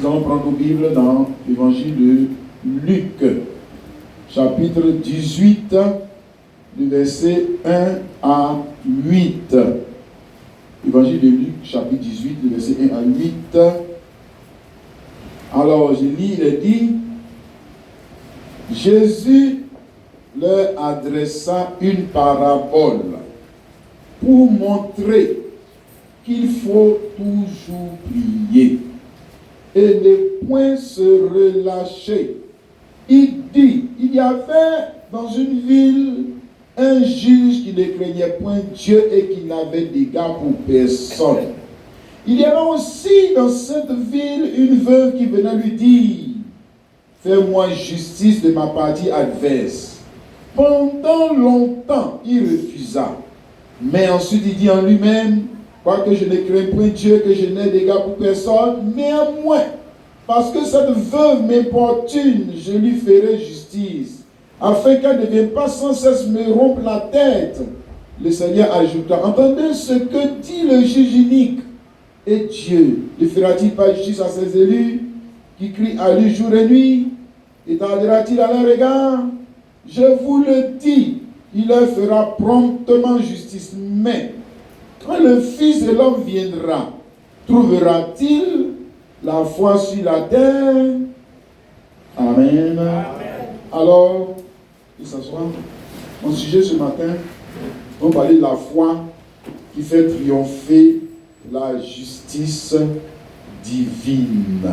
Nous allons prendre nos Bibles dans l'évangile de Luc, chapitre 18, du verset 1 à 8. Évangile de Luc, chapitre 18, du verset 1 à 8. Alors, je lis, il est dit, Jésus leur adressa une parabole pour montrer qu'il faut toujours prier et ne point se relâcher. Il dit, il y avait dans une ville un juge qui ne craignait point Dieu et qui n'avait d'égard pour personne. Il y avait aussi dans cette ville une veuve qui venait lui dire, fais-moi justice de ma partie adverse. Pendant longtemps, il refusa. Mais ensuite, il dit en lui-même, quoique je ne crains point Dieu, que je n'ai d'égard pour personne, néanmoins, parce que cette veuve m'importune, je lui ferai justice, afin qu'elle ne vienne pas sans cesse me rompre la tête. Le Seigneur ajouta, entendez ce que dit le juge unique. Et Dieu ne fera-t-il pas justice à ses élus, qui crient à lui jour et nuit? Et tardera-t-il à leur égard? Je vous le dis, il leur fera promptement justice. Mais quand le Fils de l'homme viendra, trouvera-t-il la foi sur la terre? Amen. Amen. Alors, il s'assoit. Mon sujet ce matin, on va parler de la foi qui fait triompher la justice divine.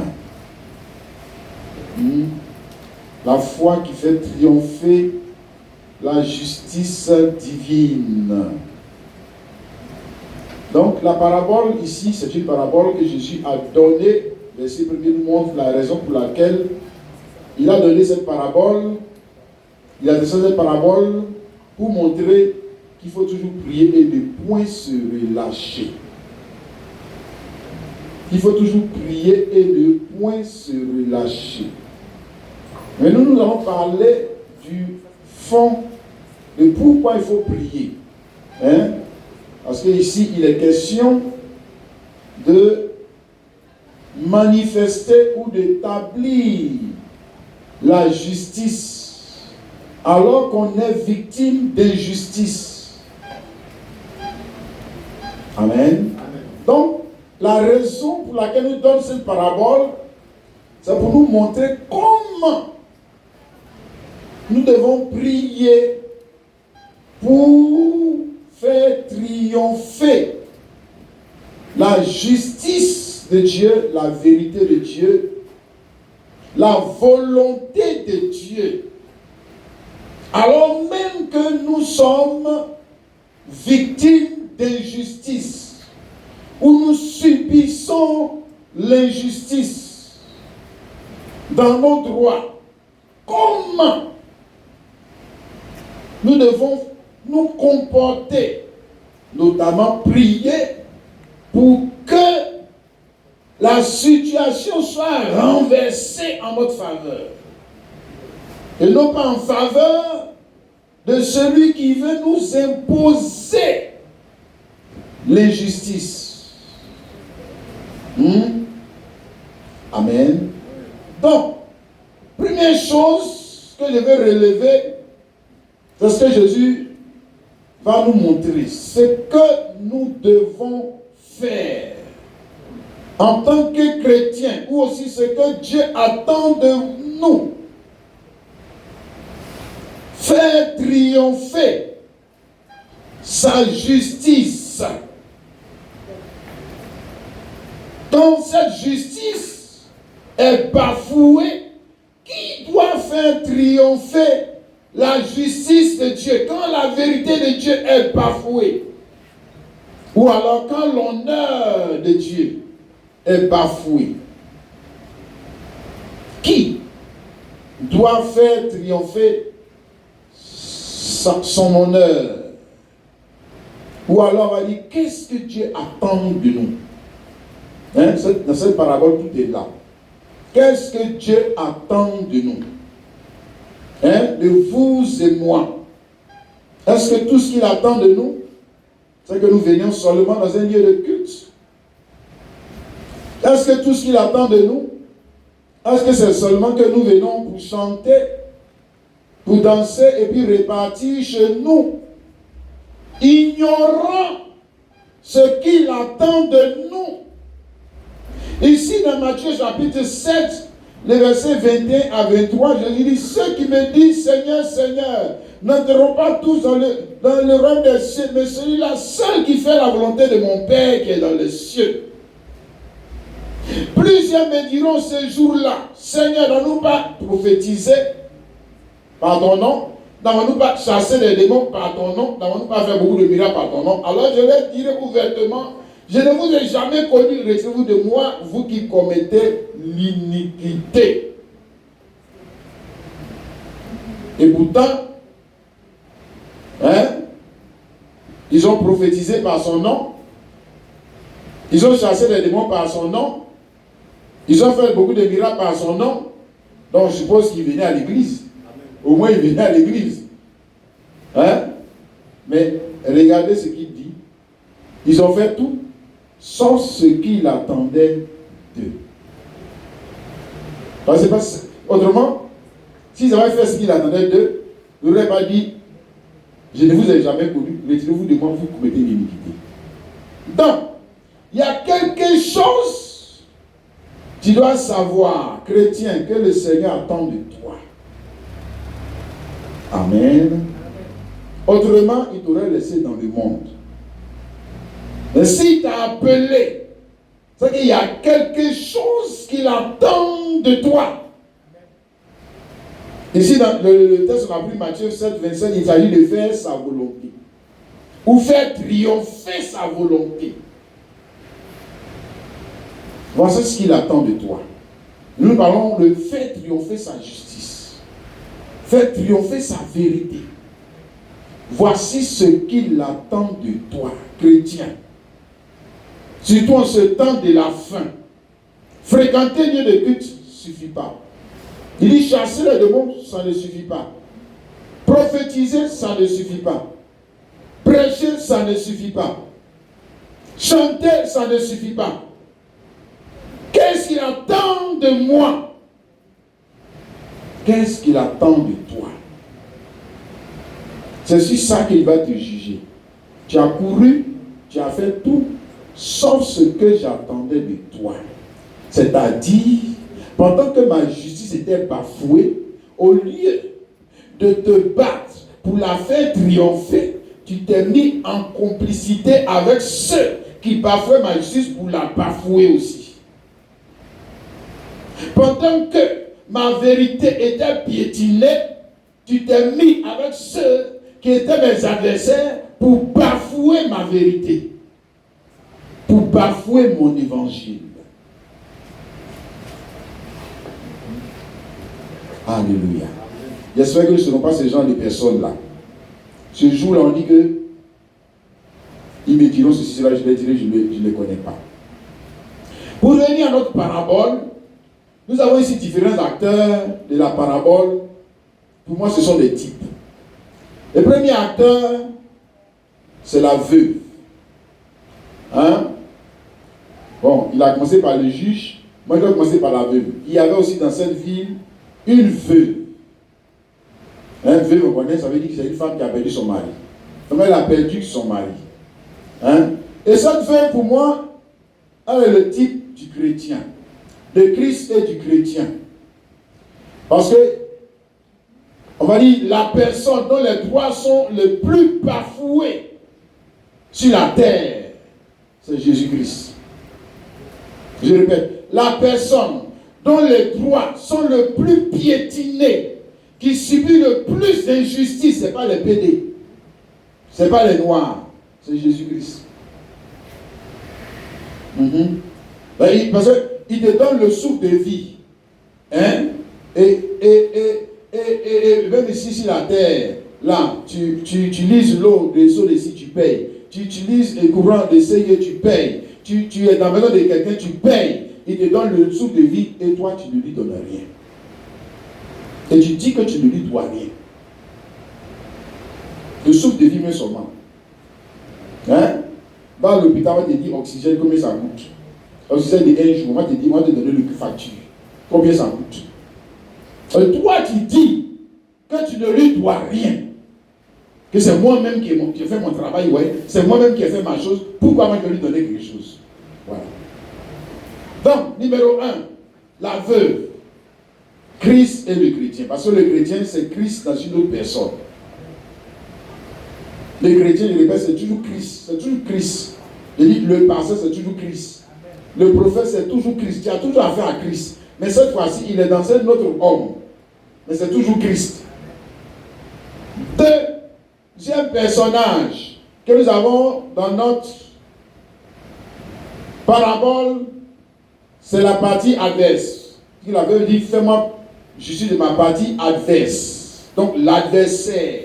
La foi qui fait triompher la justice divine. Donc la parabole ici, c'est une parabole que Jésus a donnée. Verset 1 nous montre la raison pour laquelle il a donné cette parabole. Il a donné cette parabole pour montrer qu'il faut toujours prier et ne point se relâcher. Il faut toujours prier et ne point se relâcher. Mais nous allons parler du fond de pourquoi il faut prier. Parce qu'ici, il est question de manifester ou d'établir la justice alors qu'on est victime d'injustice. Amen. Donc, la raison pour laquelle nous donnons cette parabole, c'est pour nous montrer comment nous devons prier pour faire triompher la justice de Dieu, la vérité de Dieu, la volonté de Dieu, alors même que nous sommes victimes d'injustice, où nous subissons l'injustice dans nos droits. Comment nous devons nous comporter, notamment prier pour que la situation soit renversée en notre faveur et non pas en faveur de celui qui veut nous imposer l'injustice. Amen. Donc, première chose que je vais relever, c'est ce que Jésus va nous montrer, ce que nous devons faire en tant que chrétiens, ou aussi ce que Dieu attend de nous. Faire triompher sa justice. Quand cette justice est bafouée, qui doit faire triompher la justice de Dieu? Quand la vérité de Dieu est bafouée, ou alors quand l'honneur de Dieu est bafoué, qui doit faire triompher son honneur? Ou alors on va dire, qu'est-ce que Dieu attend de nous? Dans cette parabole, tout est là. Qu'est-ce que Dieu attend de nous? De vous et moi. Est-ce que tout ce qu'il attend de nous, c'est que nous venions seulement dans un lieu de culte? Est-ce que tout ce qu'il attend de nous, Est-ce que c'est seulement que nous venons pour chanter, pour danser et puis repartir chez nous, ignorant ce qu'il attend de nous? Ici dans Matthieu chapitre 7, les versets 21 à 23, je dis, ceux qui me disent Seigneur, Seigneur, n'entreront pas tous dans le royaume des cieux, mais celui-là seul qui fait la volonté de mon Père qui est dans les cieux. Plusieurs me diront ce jour-là, Seigneur, n'avons-nous pas prophétisé par ton nom? N'avons-nous pas chassé les démons par ton nom? N'avons-nous pas fait beaucoup de miracles par ton nom? Alors je leur dirai ouvertement, je ne vous ai jamais connu, retirez-vous de moi, vous qui commettez l'iniquité. Et pourtant, ils ont prophétisé par son nom, ils ont chassé les démons par son nom, ils ont fait beaucoup de miracles par son nom, donc je suppose qu'ils venaient à l'église. Au moins ils venaient à l'église. Mais regardez ce qu'il dit. Ils ont fait tout, sauf ce qu'il attendait d'eux. Autrement, s'ils avaient fait ce qu'il attendait d'eux, ils n'auraient pas dit, je ne vous ai jamais connu, retirez-vous de moi, vous commettez l'iniquité. Donc, il y a quelque chose, tu dois savoir, chrétien, que le Seigneur attend de toi. Amen. Autrement, il t'aurait laissé dans le monde. Mais s'il t'a appelé, c'est qu'il y a quelque chose qu'il attend de toi. Ici, dans le texte qu'on a pris, Matthieu 7, 25, il s'agit de faire sa volonté. Ou faire triompher sa volonté. Voici ce qu'il attend de toi. Nous parlons de faire triompher sa justice. Faire triompher sa vérité. Voici ce qu'il attend de toi, chrétien. Surtout en ce temps de la fin. Fréquenter lieu de culte ne suffit pas. Il dit chasser les démons, ça ne suffit pas. Prophétiser, ça ne suffit pas. Prêcher, ça ne suffit pas. Chanter, ça ne suffit pas. Qu'est-ce qu'il attend de moi? Qu'est-ce qu'il attend de toi? C'est sur ça qu'il va te juger. Tu as couru, tu as fait tout, sauf ce que j'attendais de toi. C'est-à-dire, pendant que ma justice était bafouée, au lieu de te battre pour la faire triompher, tu t'es mis en complicité avec ceux qui bafouaient ma justice pour la bafouer aussi. Pendant que ma vérité était piétinée, tu t'es mis avec ceux qui étaient mes adversaires pour bafouer ma vérité, pour bafouer mon évangile. Alléluia. J'espère que ce ne sont pas ces gens de personnes-là. Ce jour-là, on dit que ils me diront ceci, cela, je les dirai, je ne les connais pas. Pour revenir à notre parabole, nous avons ici différents acteurs de la parabole. Pour moi, ce sont des types. Le premier acteur, c'est la veuve. Bon, il a commencé par le juge. Moi, je vais commencer par la veuve. Il y avait aussi dans cette ville une veuve. Veuve, vous connaissez, ça veut dire que c'est une femme qui a perdu son mari. Comment elle a perdu son mari. Et cette veuve, pour moi, elle est le type du chrétien. De Christ et du chrétien. Parce que, on va dire, la personne dont les droits sont les plus bafoués sur la terre, c'est Jésus-Christ. Je répète, la personne dont les droits sont le plus piétinés, qui subit le plus d'injustice, ce n'est pas les PD, ce n'est pas les Noirs, c'est Jésus-Christ. Parce qu'il te donne le souffle de vie. Et même ici sur la terre, là, tu utilises l'eau des eaux d'ici, tu payes. Tu utilises le courant de CIE, tu payes. Tu es dans la maison de quelqu'un, tu payes. Il te donne le souffle de vie et toi, tu ne lui donnes rien. Et tu dis que tu ne lui dois rien. Le souffle de vie, mais seulement. Va à l'hôpital, on va te dire oxygène, combien ça coûte. Oxygène de 1 jour, on va te dire, on va te donner le facture. Combien ça coûte? Et toi qui dis que tu ne lui dois rien, que c'est moi-même qui ai fait mon travail, ouais, c'est moi-même qui ai fait ma chose, pourquoi moi je vais lui donner quelque chose? Voilà. Donc, numéro 1, la veuve, Christ et le chrétien. Parce que le chrétien, c'est Christ dans une autre personne. Le chrétien, je répète, c'est toujours Christ. C'est toujours Christ. Je dis, le pasteur, c'est toujours Christ. Le prophète, c'est toujours Christ. Tu as toujours affaire à Christ. Mais cette fois-ci, il est dans un autre homme. Mais c'est toujours Christ. Deuxième personnage que nous avons dans notre parabole, c'est la partie adverse. Il avait dit, fais-moi justice de ma partie adverse. Donc l'adversaire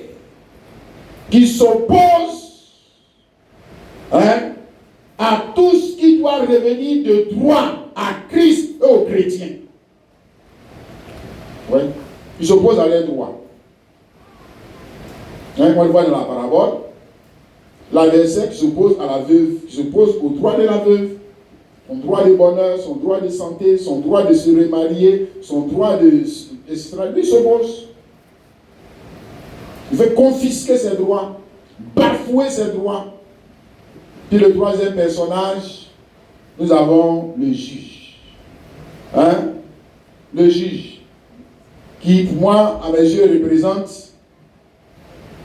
qui s'oppose à tout ce qui doit revenir de droit à Christ et aux chrétiens. Oui, il s'oppose à leurs droits. On le voit dans la parabole. L'adversaire qui s'oppose à la veuve, qui s'oppose au droit de la veuve, son droit de bonheur, son droit de santé, son droit de se remarier, son droit de... Lui s'oppose. Il veut confisquer ses droits, bafouer ses droits. Puis le troisième personnage, nous avons le juge. Le juge, qui pour moi, à mes yeux, représente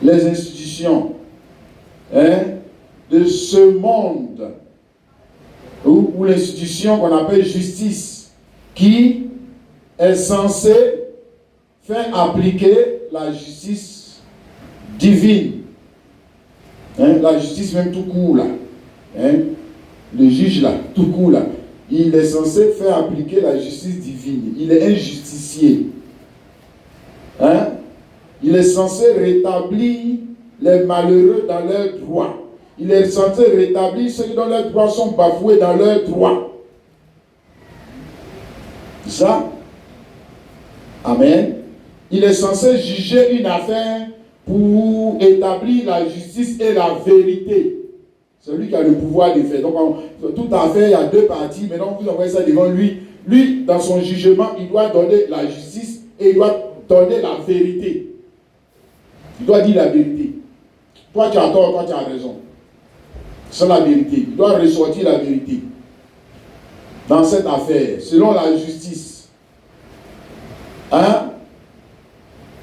les institutions de ce monde, ou l'institution qu'on appelle justice, qui est censée faire appliquer la justice divine. La justice même tout court là. Le juge là, tout court là. Il est censé faire appliquer la justice divine. Il est un justicier. Il est censé rétablir les malheureux dans leurs droits. Il est censé rétablir ceux dont leurs droits sont bafoués dans leurs droits. Ça, amen. Il est censé juger une affaire pour établir la justice et la vérité. C'est lui qui a le pouvoir de faire. Donc, toute affaire, il y a deux parties. Maintenant, vous envoyez ça devant lui. Lui, dans son jugement, il doit donner la justice et il doit donner la vérité. Il doit dire la vérité. Toi, tu as tort, toi, tu as raison. C'est la vérité. Il doit ressortir la vérité. Dans cette affaire, selon la justice.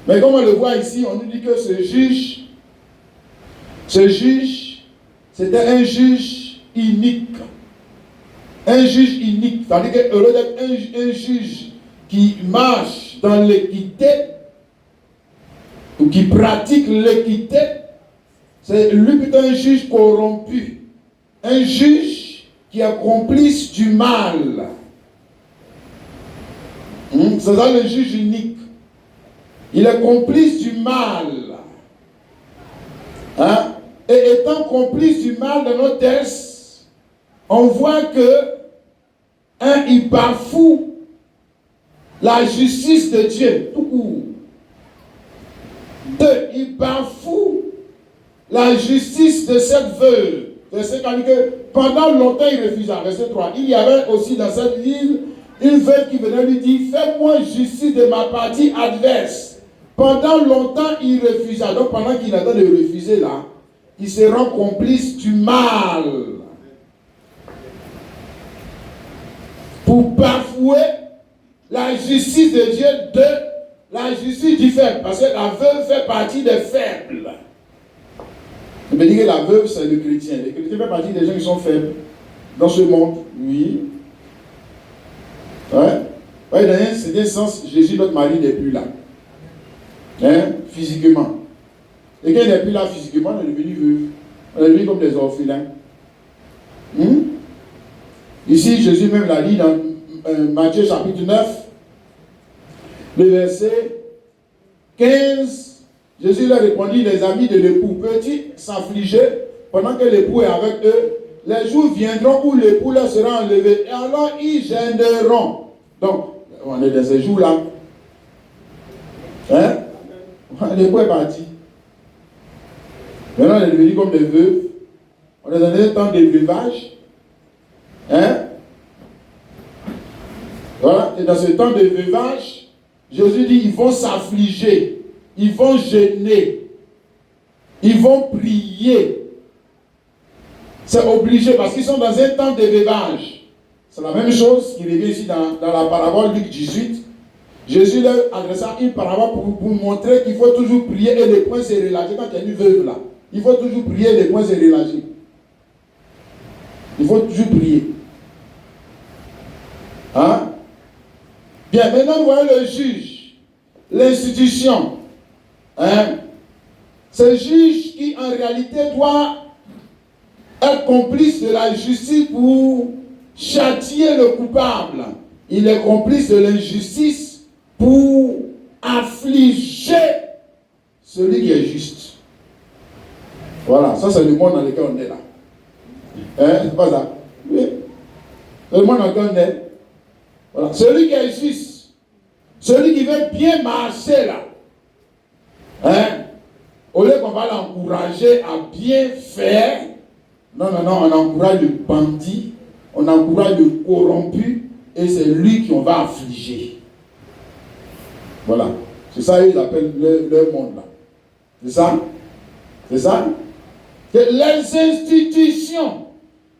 Mais comme on le voit ici, on nous dit que ce juge, c'était un juge unique. Un juge unique. C'est-à-dire qu'au lieu d'être un juge qui marche dans l'équité, ou qui pratique l'équité, c'est lui plutôt un juge corrompu. Un juge qui est complice du mal. C'est ça le juge unique. Il est complice du mal. Et étant complice du mal dans nos textes, on voit que, il bafoue la justice de Dieu, tout court. 2, il bafoue la justice de cette veuve. C'est-à-dire que pendant longtemps, il refusa. Verset 3. Il y avait aussi dans cette ville une veuve qui venait lui dire, fais-moi justice de ma partie adverse. Pendant longtemps, il refusa. Donc pendant qu'il attend de refuser là, il se rend complice du mal. Pour bafouer la justice de Dieu, la justice du faible. Parce que la veuve fait partie des faibles. Je me dis que la veuve, c'est le chrétien. Le chrétien fait partie des gens qui sont faibles dans ce monde. Oui. Ouais, dans un certain sens, Jésus, notre mari, n'est plus là. Physiquement. Et quand il n'est plus là physiquement, on est devenu veuve. On est devenu comme des orphelins. Ici, Jésus même l'a dit dans Matthieu chapitre 9, le verset 15. Jésus leur répondit, les amis de l'époux, peut-ils s'affliger pendant que l'époux est avec eux? Les jours viendront où l'époux leur sera enlevé, et alors ils gêneront. Donc, on est dans ces jours-là. L'époux est parti. Maintenant, on est devenu comme des veuves. On est dans un temps de veuvage. Voilà. Et dans ce temps de veuvage, Jésus dit, ils vont s'affliger, ils vont jeûner, ils vont prier. C'est obligé parce qu'ils sont dans un temps de veuvage. C'est la même chose qui revient ici dans la parabole Luc 18. Jésus leur adressa une parabole pour montrer qu'il faut toujours prier et les poings se relâcher. Quand il y a une veuve là, il faut toujours prier et les poings se relâcher. Il faut toujours prier. Hein? Bien, maintenant nous voyons le juge, l'institution. Hein? Ce juge qui en réalité doit être complice de la justice pour châtier le coupable. Il est complice de l'injustice pour affliger celui qui est juste. Voilà, ça c'est le monde dans lequel on est là. Hein? C'est pas ça? Oui. C'est le monde dans lequel on est. Voilà. Celui qui est juste, celui qui veut bien marcher là. Hein? Au lieu qu'on va l'encourager à bien faire, non, on encourage le bandit, on encourage le corrompu, et c'est lui qu'on va affliger. Voilà. C'est ça qu'ils appellent leur monde là. C'est ça? C'est ça? Que les institutions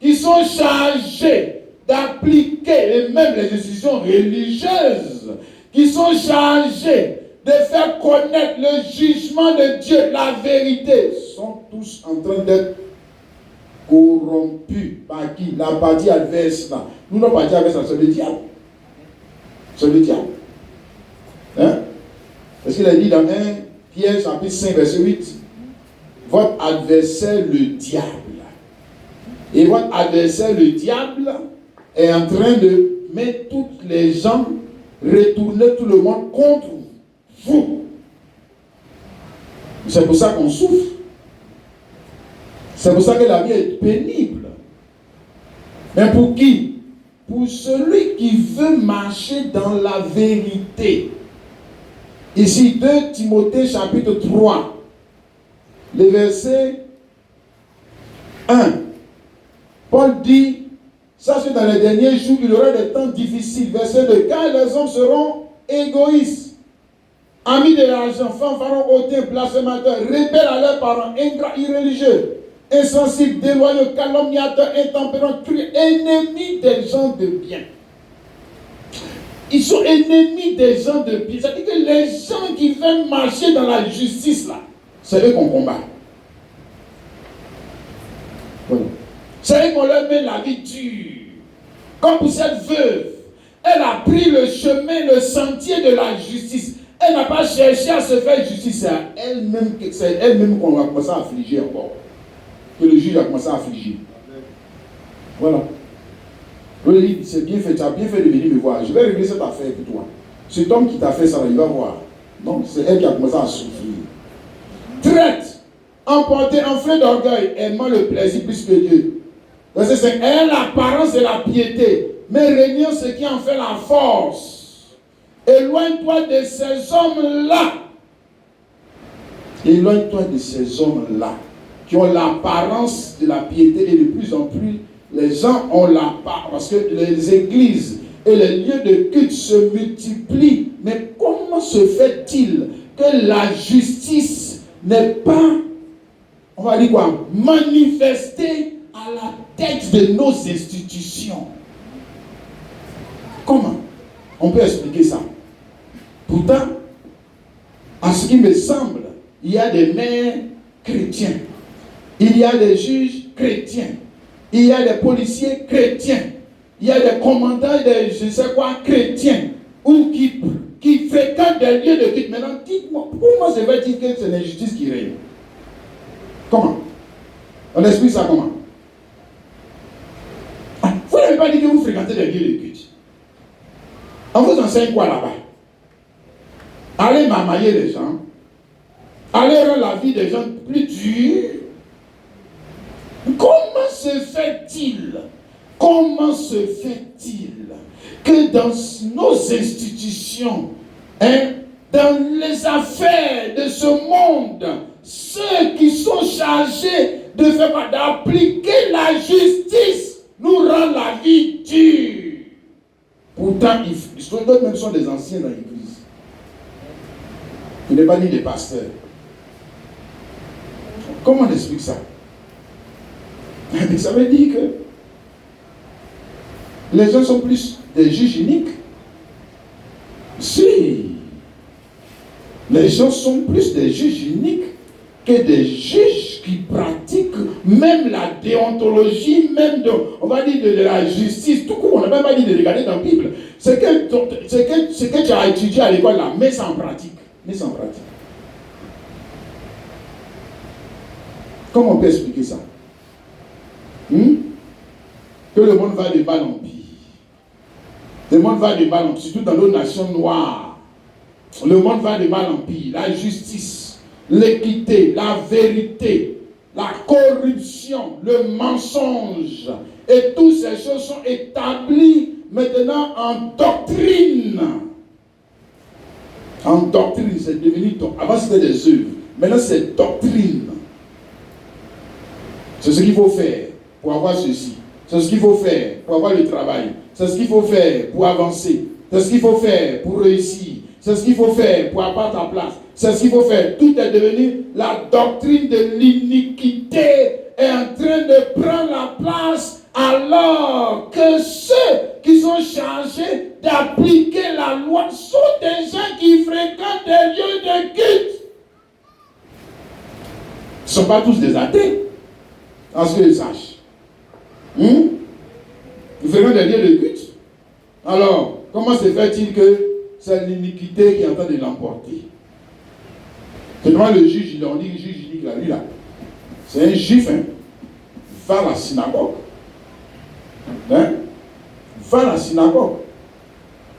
qui sont chargées d'appliquer, et même les institutions religieuses, qui sont chargées de faire connaître le jugement de Dieu, la vérité, sont tous en train d'être corrompus par qui? La partie adverse là. Nous, notre partie adverse, c'est le diable. C'est le diable. Hein? Parce qu'il a dit dans 1 Pierre chapitre 5 verset 8, votre adversaire le diable. Et votre adversaire le diable est en train de mettre toutes les gens, retourner tout le monde contre vous. C'est pour ça qu'on souffre. C'est pour ça que la vie est pénible. Mais pour qui? Pour celui qui veut marcher dans la vérité. Ici, 2 Timothée chapitre 3, le verset 1. Paul dit, ça c'est dans les derniers jours, il y aura des temps difficiles. Verset 2. Car les hommes seront égoïstes, amis de l'argent, fanfarons, hautains, blasphémateurs, rebelles à leurs parents, ingrats, irréligieux, insensibles, déloyaux, calomniateurs, intempérants, cruels, ennemis des gens de bien. Ils sont ennemis des gens de bien. C'est-à-dire que les gens qui veulent marcher dans la justice là, c'est eux qu'on combat. Voilà. C'est eux qu'on leur met la vie dure. Comme pour cette veuve, elle a pris le chemin, le sentier de la justice. Elle n'a pas cherché à se faire justice. C'est elle-même qu'on va commencer à affliger encore. Que le juge a commencé à affliger. Voilà. Oui, c'est bien fait, tu as bien fait de venir me voir. Je vais régler cette affaire pour toi. Cet homme qui t'a fait ça, il va voir. Non, c'est elle qui a commencé à souffrir. Traite, emportée, enflée d'orgueil, aimant le plaisir plus que Dieu. Verset 5. Elle, l'apparence de la piété, mais régnant ce qui en fait la force. Éloigne-toi de ces hommes-là. Éloigne-toi de ces hommes-là qui ont l'apparence de la piété et de plus en plus les gens ont l'apparence, parce que les églises et les lieux de culte se multiplient. Mais comment se fait-il que la justice n'est pas, on va dire quoi, manifestée à la tête de nos institutions? Comment on peut expliquer ça? Pourtant, à ce qui me semble, il y a des maires chrétiens, il y a des juges chrétiens, il y a des policiers chrétiens, il y a des commandants, des je sais quoi, chrétiens, ou qui fréquentent des lieux de culte. Maintenant, dites-moi, pourquoi se fait-il que c'est l'injustice qui règne? Comment? On explique ça comment? Vous n'avez pas dit que vous fréquentez des lieux de culte. On vous enseigne quoi là-bas? Allez mamailler les gens, allez rendre la vie des gens plus dure. Comment se fait-il que dans nos institutions, dans les affaires de ce monde, ceux qui sont chargés d'appliquer la justice nous rendent la vie dure? Pourtant, d'autres même sont des anciens dans l'église. Il n'est pas ni des pasteurs. Comment on explique ça? Mais ça veut dire que les gens sont plus des juges uniques. Si. Les gens sont plus des juges uniques que des juges qui pratiquent même la déontologie, même on va dire de la justice. Tout court, on n'a même pas dit de regarder dans la Bible. Ce que tu as étudié à l'école là, mets ça en pratique. Mets ça en pratique. Comment on peut expliquer ça? Que le monde va de mal en pire. Le monde va de mal en pire, surtout dans nos nations noires. Le monde va de mal en pire. La justice, l'équité, la vérité, la corruption, le mensonge. Et toutes ces choses sont établies maintenant en doctrine. En doctrine, c'est devenu... Avant c'était des œuvres. Maintenant c'est doctrine. C'est ce qu'il faut faire pour avoir ceci. C'est ce qu'il faut faire pour avoir le travail. C'est ce qu'il faut faire pour avancer. C'est ce qu'il faut faire pour réussir. C'est ce qu'il faut faire pour avoir ta place. C'est ce qu'il faut faire. Tout est devenu la doctrine de l'iniquité est en train de prendre la place alors que ceux qui sont chargés d'appliquer la loi sont des gens qui fréquentent des lieux de culte. Ils ne sont pas tous des athées. En ce que je sache. Ils fréquentent des lieux de culte. Alors, comment se fait-il que c'est l'iniquité qui est en train de l'emporter? C'est devant le juge, on dit le juge unique là, lui là. C'est un juif, hein. Il va à la synagogue. Hein? Il va à la synagogue.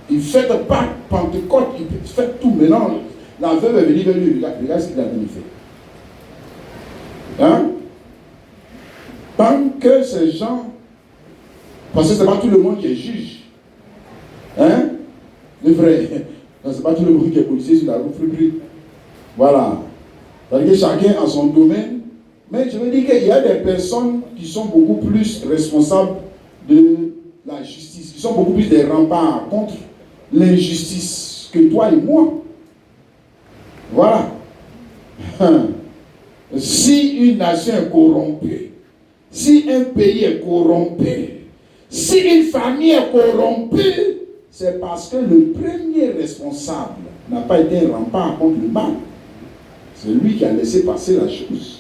Il fait Pâques, Pentecôte, il fait tout. Maintenant, la veuve est venue vers lui, regarde ce qu'il a venu faire. Hein? Tant que ces gens, parce que ce n'est pas tout le monde qui est juge. Hein? Le vrai. Ce n'est pas tout le monde qui est policier sur la route. Voilà. C'est-à-dire que chacun a son domaine. Mais je veux dire qu'il y a des personnes qui sont beaucoup plus responsables de la justice, qui sont beaucoup plus des remparts contre l'injustice que toi et moi. Voilà. Si une nation est corrompue, si un pays est corrompu, si une famille est corrompue, c'est parce que le premier responsable n'a pas été un rempart contre le mal. C'est lui qui a laissé passer la chose.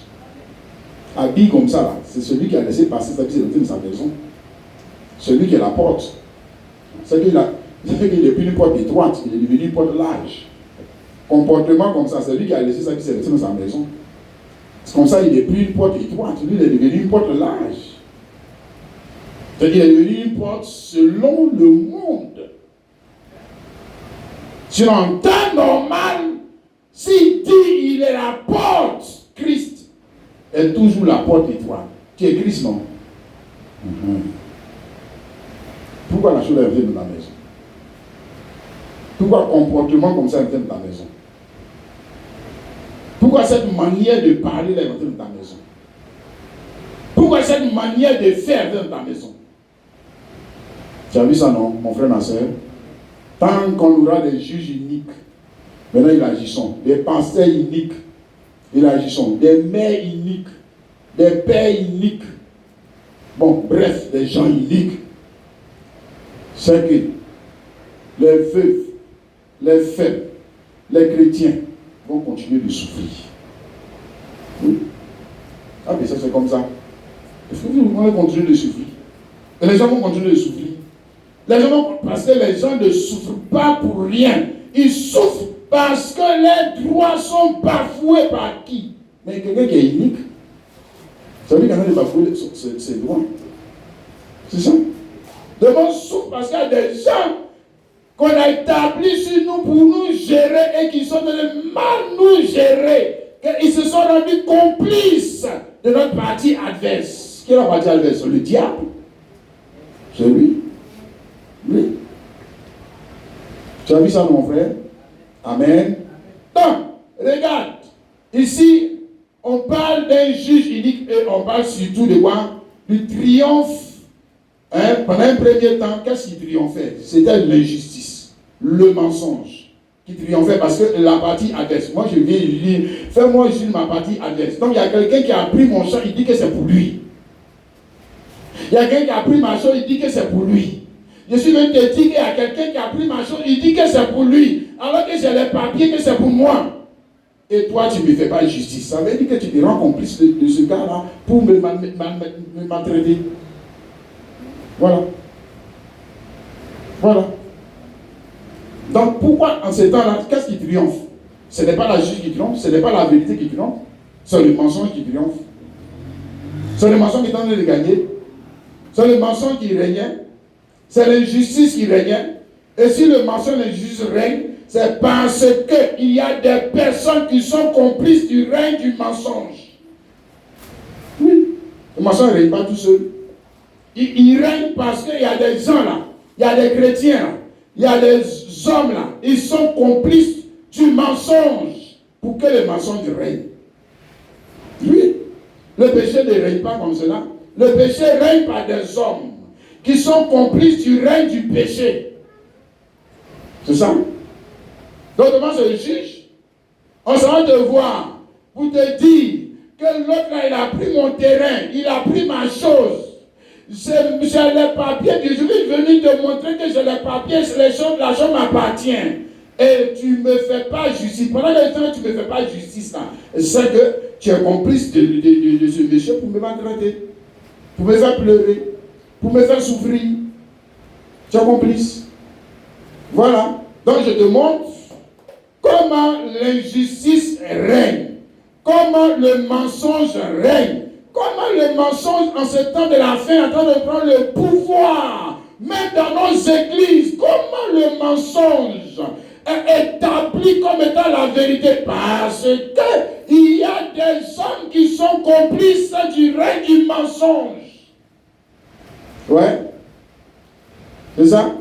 Habillé comme ça, là, c'est celui qui a laissé passer sa vie dans sa maison. Celui qui est la porte. C'est qu'il n'est plus une porte étroite, il est devenu une porte large. Comportement comme ça, c'est lui qui a laissé sa vie dans sa maison. C'est comme ça, il n'est plus une porte étroite, lui, il est devenu une porte large. C'est-à-dire, il est devenu une porte selon le monde. Sur un temps normal, s'il dit il est la porte, Christ est toujours la porte étroite. Qui est Christ, non? Pourquoi la chose est venue dans la maison? Pourquoi un comportement comme ça est venu dans ta maison? Pourquoi cette manière de parler est entrée dans ta maison? Pourquoi cette manière de faire est dans ta maison? Tu as vu ça, non, mon frère, ma soeur? Tant qu'on aura des juges uniques, maintenant ils agissons. Des pasteurs uniques, ils agissons. Des mères uniques, des pères uniques. Bon, bref, des gens uniques. C'est que les veuves, les faibles, les chrétiens vont continuer de souffrir. Oui. Ah, mais ça c'est comme ça. Ils vont continuer de souffrir. Et les gens vont continuer de souffrir. Les gens vont, parce que les gens ne souffrent pas pour rien. Ils souffrent parce que les droits sont bafoués par qui? Mais quelqu'un qui est unique, ça veut dire qu'il y a de bafouer ses droits. C'est ça. Les gens souffrent parce qu'il y a des gens qu'on a établis sur nous pour nous gérer et qui sont de mal nous gérer. Ils se sont rendus complices de notre partie adverse. Qui est la partie adverse? Le diable. C'est lui. Oui. Tu as vu ça, mon frère? Amen. Donc, regarde. Ici, on parle d'un juge unique et on parle surtout de quoi? Du triomphe. Hein? Pendant un premier temps, qu'est-ce qui triomphait? C'était l'injustice. le mensonge qui triomphait parce que la partie adverse. Moi, je viens lire, fais-moi juste ma partie adverse. Donc, il y a quelqu'un qui a pris mon chant, il dit que c'est pour lui. Il y a quelqu'un qui a pris ma chose, il dit que c'est pour lui. Je suis même te dire qu'il y a quelqu'un qui a pris ma chose, il dit que c'est pour lui. Alors que j'ai les papiers, que c'est pour moi. Et toi, tu ne me fais pas justice. Ça veut dire que tu te rends complice de ce gars-là pour me maltraiter. Voilà. Voilà. Donc, pourquoi en ces temps-là, qu'est-ce qui triomphe? Ce n'est pas la justice qui triomphe, ce n'est pas la vérité qui triomphe, c'est le mensonge qui triomphe. C'est le mensonge qui est en train de gagner. C'est le mensonge qui régnait. C'est l'injustice qui régnait. Et si le mensonge et l'injustice règnent, c'est parce qu'il y a des personnes qui sont complices du règne du mensonge. Oui. Le mensonge ne règne pas tout seul. Il règne parce qu'il y a des gens là, il y a des chrétiens là, il y a des hommes là, ils sont complices du mensonge pour que le mensonge règne. Oui. Le péché ne règne pas comme cela. Le péché règne par des hommes qui sont complices du règne du péché. C'est ça. Donc devant ce juge, on s'en va te voir pour te dire que l'autre là, il a pris mon terrain, il a pris ma chose. J'ai les papiers, je suis venu te montrer que j'ai les papiers, les choses, l'argent m'appartient. Et tu ne me fais pas justice. Pendant le temps, tu ne me fais pas justice là. C'est que tu es complice de ce méchant pour me maltraiter, pour me faire pleurer, pour me faire souffrir. Tu es complice. Voilà. Donc je te montre comment l'injustice règne, comment le mensonge règne, comment le mensonge en ce temps de la fin est en train de prendre le pouvoir, même dans nos églises, comment le mensonge est établi comme étant la vérité, parce qu'il y a des hommes qui sont complices du règne du mensonge. Ouais. C'est ça?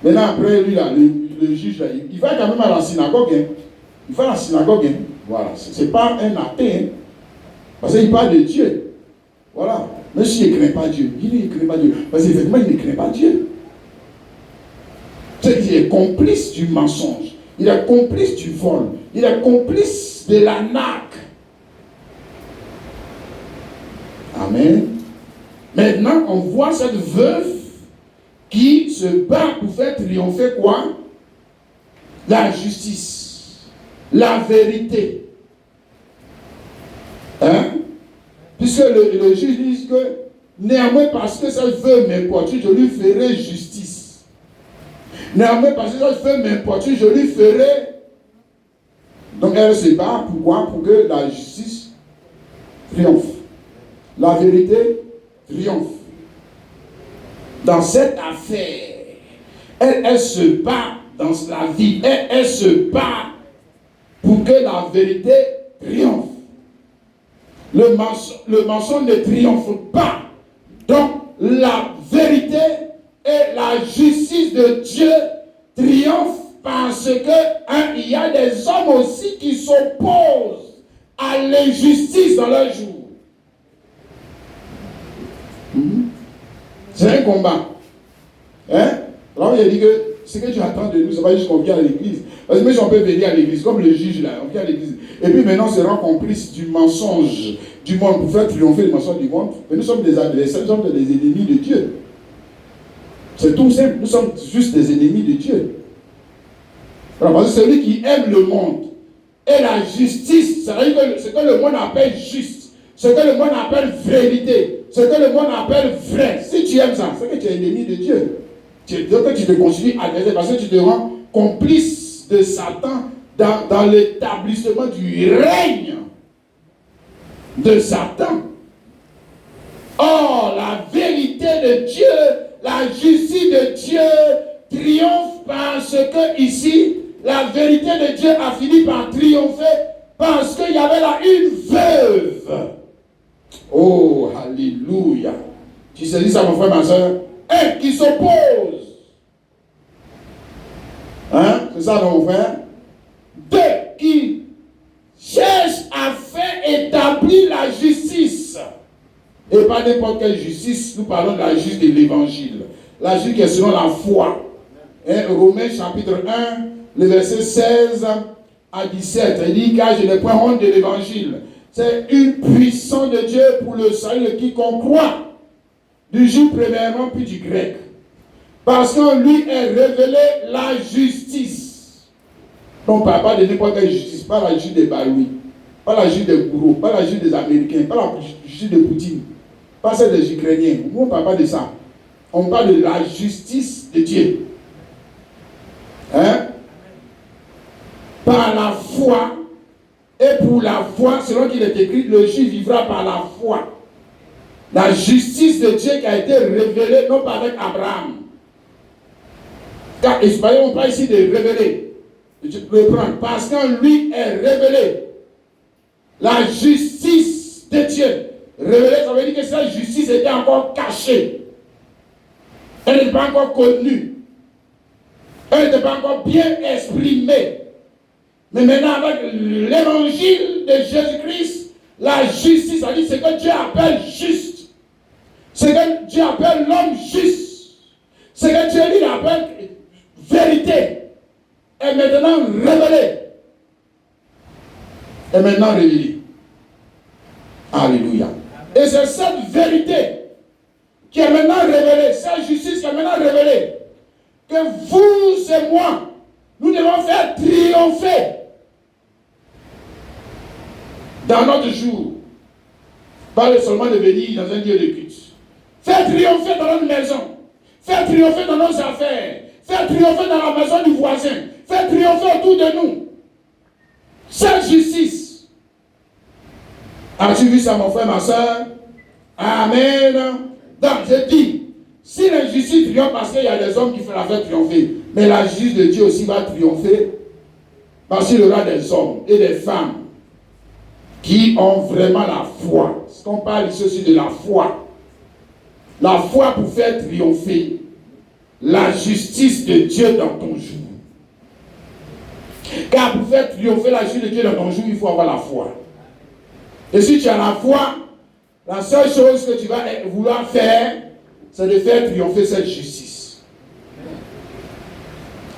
Maintenant, après, lui, là, le juge, là, il va quand même à la synagogue. Hein. Il va à la synagogue. Hein. Voilà. Ce n'est pas un athée. Hein. Parce qu'il parle de Dieu. Voilà. Même s'il ne craint pas Dieu. Il ne craint pas Dieu. Parce qu'effectivement, il ne craint pas Dieu. Il est complice du mensonge. Il est complice du vol. Il est complice de l'arnaque. Amen. Maintenant, on voit cette veuve qui se bat pour faire triompher quoi? La justice, la vérité. Hein? Puisque le juge dit que néanmoins parce que cette veuve m'importune, je lui ferai justice. Néanmoins parce que cette veuve m'importune, je lui ferai. Donc elle se bat pourquoi? Pour que la justice triomphe. La vérité triomphe. Dans cette affaire, elle se bat dans la vie. Elle se bat pour que la vérité triomphe. Le mensonge ne triomphe pas. Donc, la vérité et la justice de Dieu triomphent parce que il y a des hommes aussi qui s'opposent à l'injustice dans leur jour. C'est un combat. Hein? Alors, il a dit que ce que tu attends de nous, c'est pas juste qu'on vient à l'église. Parce que même si on peut venir à l'église, comme le juge là, on vient à l'église. Et puis maintenant, on se rend complice du mensonge du monde pour faire triompher le mensonge du monde. Mais nous sommes des adversaires, nous sommes des ennemis de Dieu. C'est tout simple, nous sommes juste des ennemis de Dieu. Alors, parce que celui qui aime le monde et la justice, c'est-à-dire que ce que le monde appelle juste, ce que le monde appelle vérité, ce que le monde appelle vrai, si tu aimes ça, c'est que tu es ennemi de Dieu. Donc tu te constitues adversaire parce que tu te rends complice de Satan dans l'établissement du règne de Satan. Or, la vérité de Dieu, la justice de Dieu triomphe parce que ici, la vérité de Dieu a fini par triompher parce qu'il y avait là une veuve. Oh, alléluia. Tu sais ça, mon frère, ma soeur? Un qui s'oppose. Hein? C'est ça, mon frère? Deux qui cherchent à faire établir la justice. Et pas n'importe quelle justice, nous parlons de la justice de l'évangile. La justice qui est selon la foi. Romains chapitre 1, le verset 16 à 17. Il dit, car je n'ai point honte de l'évangile. C'est une puissance de Dieu pour le salut de quiconque croit. Du juif premièrement, puis du grec. Parce qu'en lui est révélée la justice. Non, pas de n'importe quelle justice, pas la justice des Baoui, pas la justice des gourous, pas la justice des Américains, pas la justice de Poutine, pas celle des Ukrainiens. Nous, on ne parle pas de ça. On parle de la justice de Dieu. Hein? Par la foi, et pour la foi, selon qu'il est écrit, le juif vivra par la foi. La justice de Dieu qui a été révélée, non pas avec Abraham. Car, on parle ici de révéler. Tu peux le prendre. Parce qu'en lui est révélée la justice de Dieu. Révélée, ça veut dire que cette justice était encore cachée. Elle n'était pas encore connue. Elle n'était pas encore bien exprimée. Mais maintenant, avec l'évangile de Jésus-Christ, la justice, ça dit, c'est que Dieu appelle juste. C'est que Dieu appelle l'homme juste. C'est que Dieu lui appelle vérité. Est maintenant révélée. Est maintenant révélée. Alléluia. Et c'est cette vérité qui est maintenant révélée, cette justice qui est maintenant révélée, que vous et moi, nous devons faire triompher dans notre jour. Pas seulement de venir dans un lieu de culte. Faire triompher dans notre maison. Faire triompher dans nos affaires. Faire triompher dans la maison du voisin. Faire triompher autour de nous. Cette justice. As-tu vu ça, mon frère, ma soeur? Amen. Donc, je dis, si l'injustice triomphe parce qu'il y a des hommes qui font la faire triompher, mais la justice de Dieu aussi va triompher parce qu'il y aura des hommes et des femmes qui ont vraiment la foi. Ce qu'on parle ici aussi de la foi. La foi pour faire triompher la justice de Dieu dans ton jour. Car pour faire triompher la justice de Dieu dans ton jour, il faut avoir la foi. Et si tu as la foi, la seule chose que tu vas vouloir faire, c'est de faire triompher cette justice.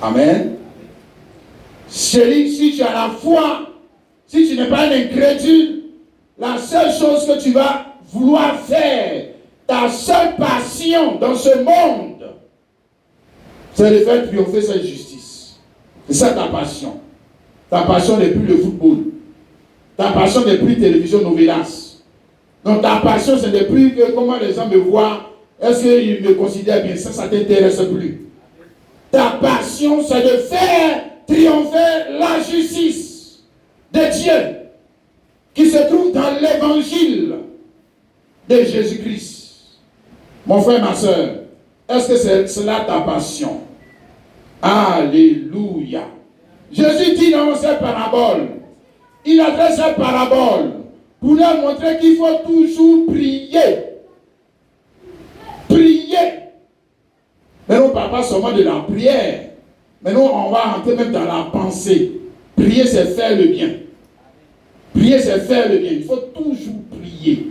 Amen. Chérie, si tu as la foi, si tu n'es pas un incrédule, la seule chose que tu vas vouloir faire, ta seule passion dans ce monde, c'est de faire triompher cette justice. C'est ça ta passion. Ta passion n'est plus le football. Ta passion n'est plus télévision novelas. Donc ta passion, ce n'est plus que comment les gens me voient. Est-ce qu'ils me considèrent bien? Ça ne t'intéresse plus. Ta passion, c'est de faire triompher la justice de Dieu qui se trouve dans l'évangile de Jésus-Christ. Mon frère, ma soeur, est-ce que c'est cela ta passion? Alléluia. Jésus dit dans cette parabole, il adresse cette parabole pour leur montrer qu'il faut toujours prier. Prier. Mais nous ne parlons pas seulement de la prière. Mais nous, on va rentrer même dans la pensée. Prier, c'est faire le bien. Prier, c'est faire le bien. Il faut toujours prier.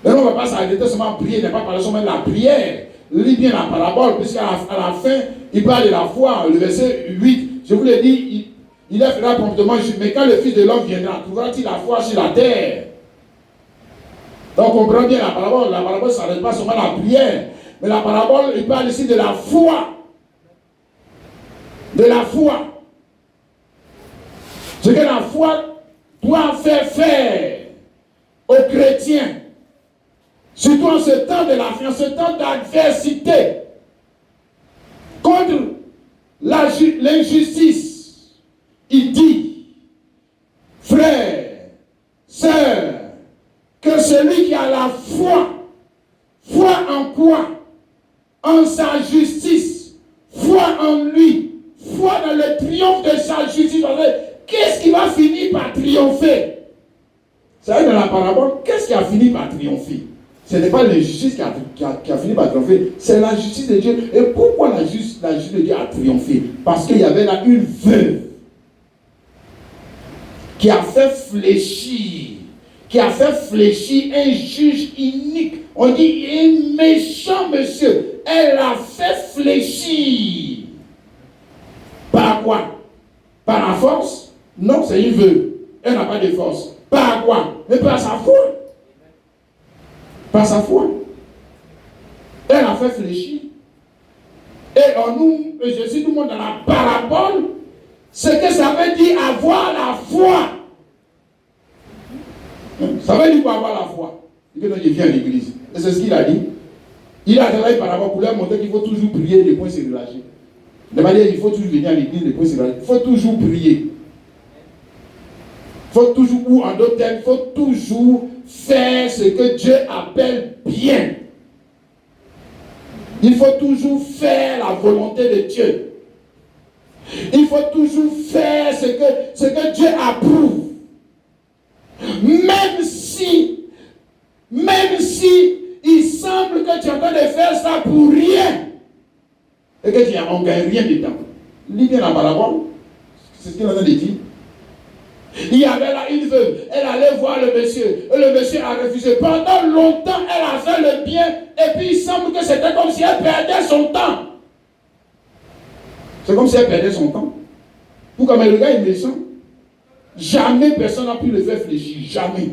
Mais nous, on ne va pas s'arrêter seulement à prier. Il n'est pas parler seulement de la prière. Lis bien la parabole, puisqu'à la fin, il parle de la foi. Le verset 8, je vous l'ai dit, il fera promptement, mais quand le Fils de l'homme viendra, trouvera-t-il la foi sur la terre? Donc, on comprend bien la parabole. La parabole ne s'arrête pas seulement à la prière. Mais la parabole, il parle ici de la foi. De la foi. Ce que la foi doit faire aux chrétiens. Surtout en ce temps de la fin, en ce temps d'adversité. Contre l'injustice. Il dit, frère, sœur, que celui qui a la foi en quoi? En sa justice, foi en lui, foi dans le triomphe de sa justice. Qu'est-ce qui va finir par triompher? Vous savez, dans la parabole, qu'est-ce qui a fini par triompher? Ce n'est pas l'injustice qui a fini par triompher, c'est la justice de Dieu. Et pourquoi la justice de Dieu a triomphé? Parce qu'il y avait là une veuve qui a fait fléchir un juge inique. On dit un méchant monsieur. Elle a fait fléchir quoi? Par la force? Non, c'est une veuve. Elle n'a pas de force. Par quoi? Mais par sa foi. Par sa foi. Elle a fait fléchir. Et en nous, Jésus nous montre dans la parabole ce que ça veut dire avoir la foi. Ça veut dire quoi avoir la foi? Il dit que je viens à l'église. Et c'est ce qu'il a dit. Il a travaillé par rapport pour leur montrer qu'il faut toujours prier, les points se relâcher. Il va dire qu'il faut toujours venir à l'église, les points se relâcher. Il faut toujours prier. Il faut toujours, ou en d'autres termes, il faut toujours faire ce que Dieu appelle bien. Il faut toujours faire la volonté de Dieu. Il faut toujours faire ce que Dieu approuve. Même si il semble que tu es en train de faire ça pour rien et que tu n'en gagnes rien dedans. Lis bien la parabole. C'est ce qu'il en a dit. Il y avait là une veuve, elle allait voir le monsieur, et le monsieur a refusé. Pendant longtemps, elle a fait le bien, et puis il semble que c'était comme si elle perdait son temps. C'est comme si elle perdait son temps. Pourquoi? Mais le gars est méchant. Jamais personne n'a pu le faire fléchir, jamais.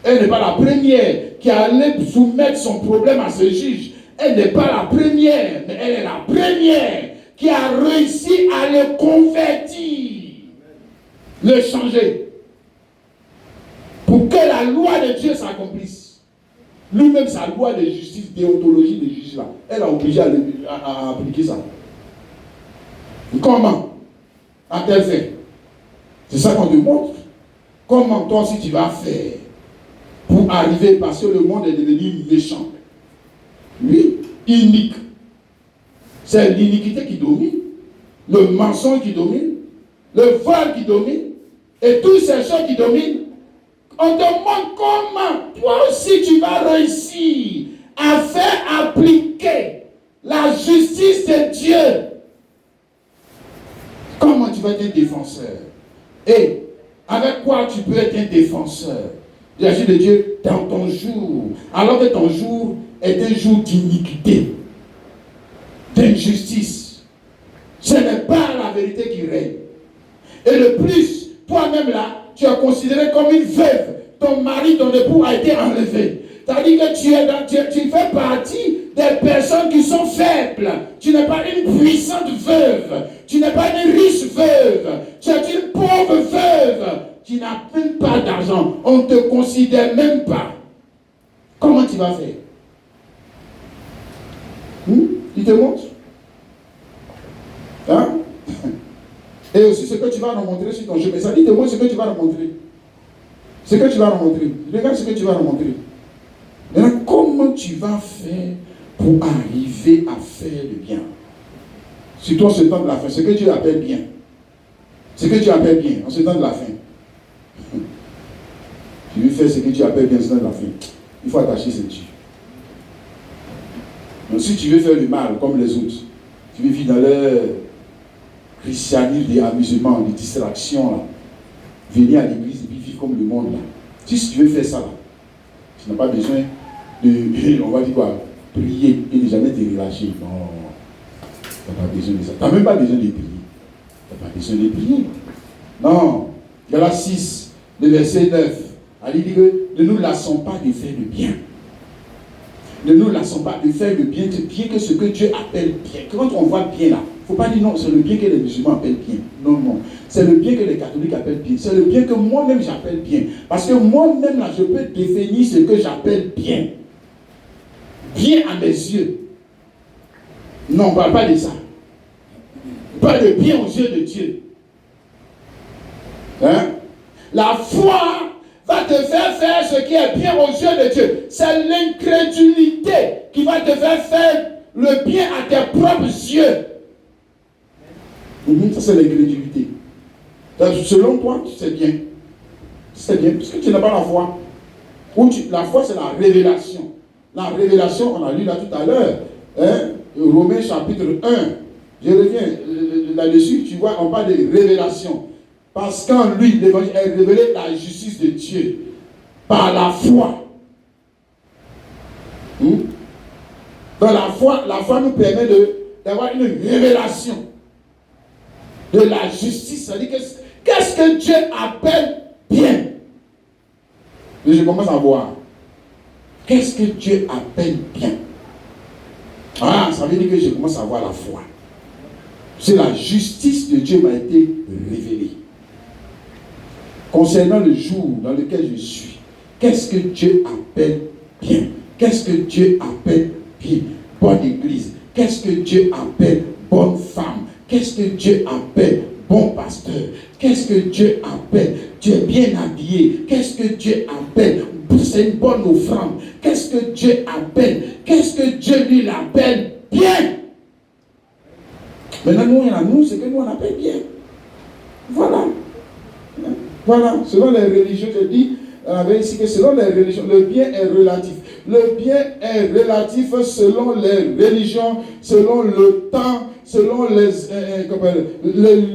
Elle n'est pas la première qui allait soumettre son problème à ce juge. Elle n'est pas la première, mais elle est la première qui a réussi à le convertir. Le changer pour que la loi de Dieu s'accomplisse. Lui-même, sa loi de justice, déontologie de justice là, elle a obligé à appliquer ça. Comment a-t-elle fait? C'est ça qu'on te montre. Comment toi aussi tu vas faire pour arriver, parce que le monde est devenu méchant. Oui, inique. C'est l'iniquité qui domine, le mensonge qui domine, le vol qui domine, et toutes ces choses qui dominent. On te demande comment toi aussi tu vas réussir à faire appliquer la justice de Dieu. Comment tu vas être un défenseur? Et avec quoi tu peux être un défenseur de la justice de Dieu dans ton jour, alors que ton jour est un jour d'iniquité, d'injustice. Ce n'est pas la vérité qui règne. Et le plus, toi-même là, tu es considéré comme une veuve. Ton mari, ton époux a été enlevé. C'est-à-dire que tu fais partie des personnes qui sont faibles. Tu n'es pas une puissante veuve. Tu n'es pas une riche veuve. Tu es une pauvre veuve. Tu n'as même pas d'argent. On ne te considère même pas. Comment tu vas faire? Il te montre? Hein? Et aussi ce que tu vas remontrer sur ton chemin. Ça dit de moi ce que tu vas remontrer. Ce que tu vas remontrer. Regarde ce que tu vas remontrer. Maintenant, comment tu vas faire pour arriver à faire le bien? Surtout en ce temps de la fin. Ce que Dieu appelle bien. Ce que tu appelles bien en ce temps de la fin. Tu veux faire ce que tu appelles bien en ce temps de la fin. Il faut attacher ce Dieu. Donc si tu veux faire le mal comme les autres, tu veux vivre dans leur christianisme, des amusements, des distractions, là. Venir à l'église et puis vivre comme le monde là. Si tu veux faire ça là, tu n'as pas besoin de, on va dire quoi, prier et ne jamais te relâcher. Non, tu n'as pas besoin de ça. Tu n'as même pas besoin de prier. Tu n'as pas besoin de prier. Non. Galates 6, le verset 9. Elle dit que ne nous lassons pas de faire le bien. Ne nous lassons pas de faire le bien, bien que ce que Dieu appelle bien. Quand on voit bien là, il ne faut pas dire non, c'est le bien que les musulmans appellent bien. Non, non. C'est le bien que les catholiques appellent bien. C'est le bien que moi-même j'appelle bien. Parce que moi-même là, je peux définir ce que j'appelle bien. Bien à mes yeux. Non, on ne parle pas de ça. On parle de bien aux yeux de Dieu. Hein? La foi va te faire faire ce qui est bien aux yeux de Dieu. C'est l'incrédulité qui va te faire faire le bien à tes propres yeux. Ça, c'est l'incrédulité. Selon toi, c'est bien. C'est bien, parce que tu n'as pas la foi. La foi, c'est la révélation. La révélation, on a lu là tout à l'heure. Hein? Romains chapitre 1. Je reviens là-dessus, tu vois, on parle de révélation. Parce qu'en lui, l'évangile est révélé la justice de Dieu. Par la foi. Donc la foi nous permet d'avoir une révélation. de la justice. C'est-à-dire qu'est-ce que Dieu appelle bien? Et je commence à voir. Qu'est-ce que Dieu appelle bien? Ah, ça veut dire que je commence à voir la foi. C'est la justice de Dieu m'a été révélée. Concernant le jour dans lequel je suis, qu'est-ce que Dieu appelle bien? Qu'est-ce que Dieu appelle bien? Bonne église. Qu'est-ce que Dieu appelle bonne femme? Qu'est-ce que Dieu appelle bon pasteur? Qu'est-ce que Dieu appelle Dieu bien habillé? Qu'est-ce que Dieu appelle c'est une bonne offrande? Qu'est-ce que Dieu appelle? Qu'est-ce que Dieu lui l'appelle bien? Maintenant, nous, c'est que nous on appelle bien. Voilà. Voilà. Selon les religions, je dis ici que selon les religions, le bien est relatif. Le bien est relatif selon les religions, selon le temps, selon le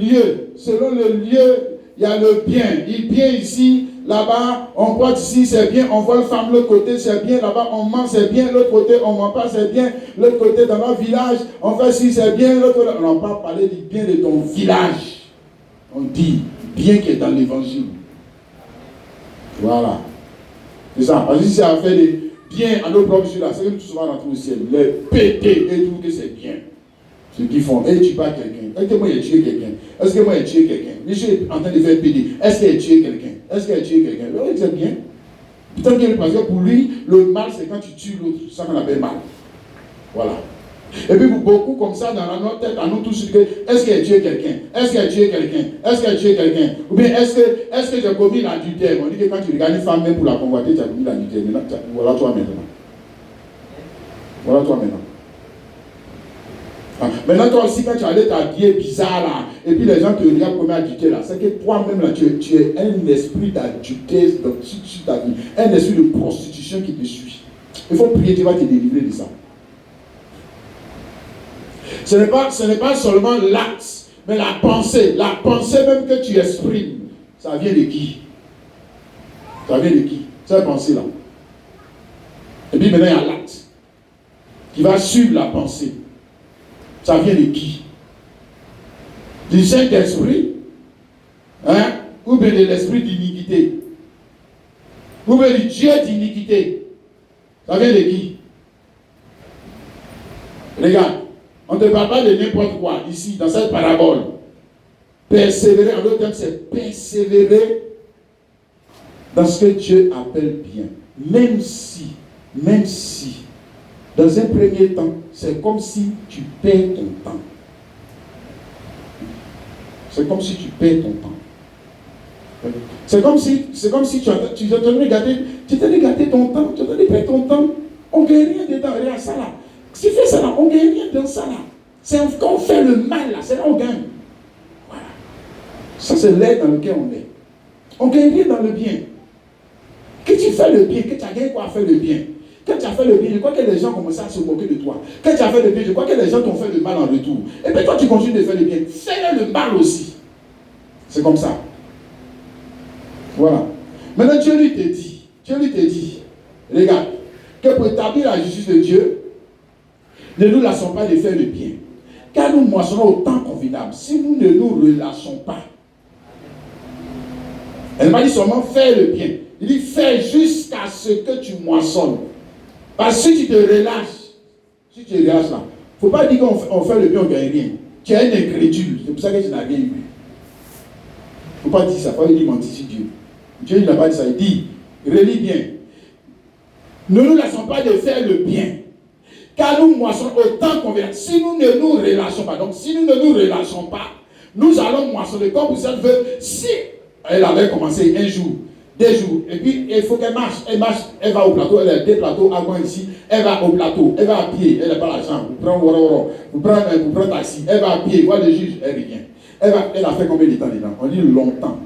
lieu. Selon le lieu, il y a le bien. Il bien ici, là-bas, on boit ici, c'est bien. On voit le femme, l'autre côté, c'est bien. Là-bas, on mange, c'est bien. L'autre côté, on ne mange pas, c'est bien. L'autre côté, dans notre village, on fait ci, c'est bien. L'autre côté, on n'a pas parlé du bien de ton village. On dit bien qui est dans l'évangile. Voilà. C'est ça. Parce que si ça fait des bien à nos propres yeux, là, c'est que tout souvent dans tout le ciel. Les pétés et tout, que c'est bien. Ce qu'ils font. Et tu pas quelqu'un. Est-ce que moi j'ai tué quelqu'un? Est-ce que moi j'ai tué quelqu'un? Je suis en train de faire péter. Est-ce qu'il a tué quelqu'un? Est-ce qu'il a tué quelqu'un? Oui, c'est bien. Peut-être parce que pour lui, le mal, c'est quand tu tues l'autre. C'est ça qu'on appelle mal. Voilà. Et puis pour beaucoup comme ça, dans notre tête, à nous tous, est-ce qu'il a tué quelqu'un? Est-ce qu'il a tué quelqu'un? Est-ce qu'il a tué quelqu'un? Ou bien est-ce que j'ai commis l'adultère? On dit que quand tu regardes une femme même pour la convoiter, tu as commis l'adultère. Voilà toi maintenant. Voilà toi maintenant. Ah, maintenant toi aussi, quand tu allais t'habiller bizarre là, et puis les gens te regardent comme adultère là, c'est que toi-même là, tu es un esprit d'adultère sur ta vie, un esprit de prostitution qui te suit. Il faut prier, tu vas te délivrer de ça. Ce n'est pas seulement l'acte, mais la pensée même que tu exprimes, ça vient de qui? Ça vient de qui? Cette pensée-là. Et puis maintenant, il y a l'acte qui va suivre la pensée. Ça vient de qui? Du Saint-Esprit, hein? Ou bien de l'esprit d'iniquité? Ou bien du Dieu d'iniquité? Ça vient de qui? Regarde. On ne te parle pas de n'importe quoi ici, dans cette parabole. Persévérer, en d'autres termes, c'est persévérer dans ce que Dieu appelle bien. Même si, dans un premier temps, c'est comme si tu perds ton temps. C'est comme si tu perds ton temps. C'est comme si tu t'es gâté ton temps, tu t'es perdre ton temps. On ne gagne rien dedans, rien à ça là. Si tu fais ça là, on ne gagne rien dans ça là. C'est quand on fait le mal là, c'est là on gagne. Voilà. Ça c'est l'air dans lequel on est. On ne gagne rien dans le bien. Que tu fais le bien, que tu as gagné quoi à faire le bien. Quand tu as fait le bien, je crois que les gens commencent à se moquer de toi. Quand tu as fait le bien, je crois que les gens t'ont fait le mal en retour. Et puis toi tu continues de faire le bien. Fais le mal aussi. C'est comme ça. Voilà. Maintenant Dieu lui te dit, regarde, que pour établir la justice de Dieu, ne nous lassons pas de faire le bien. Car nous moissonnons au temps convenable. Si nous ne nous relâchons pas. Elle m'a dit seulement faire le bien. Il dit fais jusqu'à ce que tu moissonnes. Parce que si tu te relâches, là, il ne faut pas dire qu'on fait le bien, on ne gagne rien. Tu es un incrédule. C'est pour ça que tu n'as rien eu. Il ne faut pas dire ça. Il ne faut pas dire mentir sur Dieu. Dieu il n'a pas dit ça. Il dit, relis bien. Ne nous laissons pas de faire le bien. Car nous moissonnons au temps convenable. Si nous ne nous relâchons pas, donc si nous ne nous relâchons pas, nous allons moissonner. Comme vous savez, si elle avait commencé un jour, 2 jours, et puis il faut qu'elle marche. Elle marche, elle va au plateau, elle a 2 plateaux à moi ici, elle va au plateau, elle va à pied, elle n'a pas l'argent, vous prenez taxi, elle va à pied, voit le juge, elle revient. Elle a fait combien de temps dedans? On dit longtemps.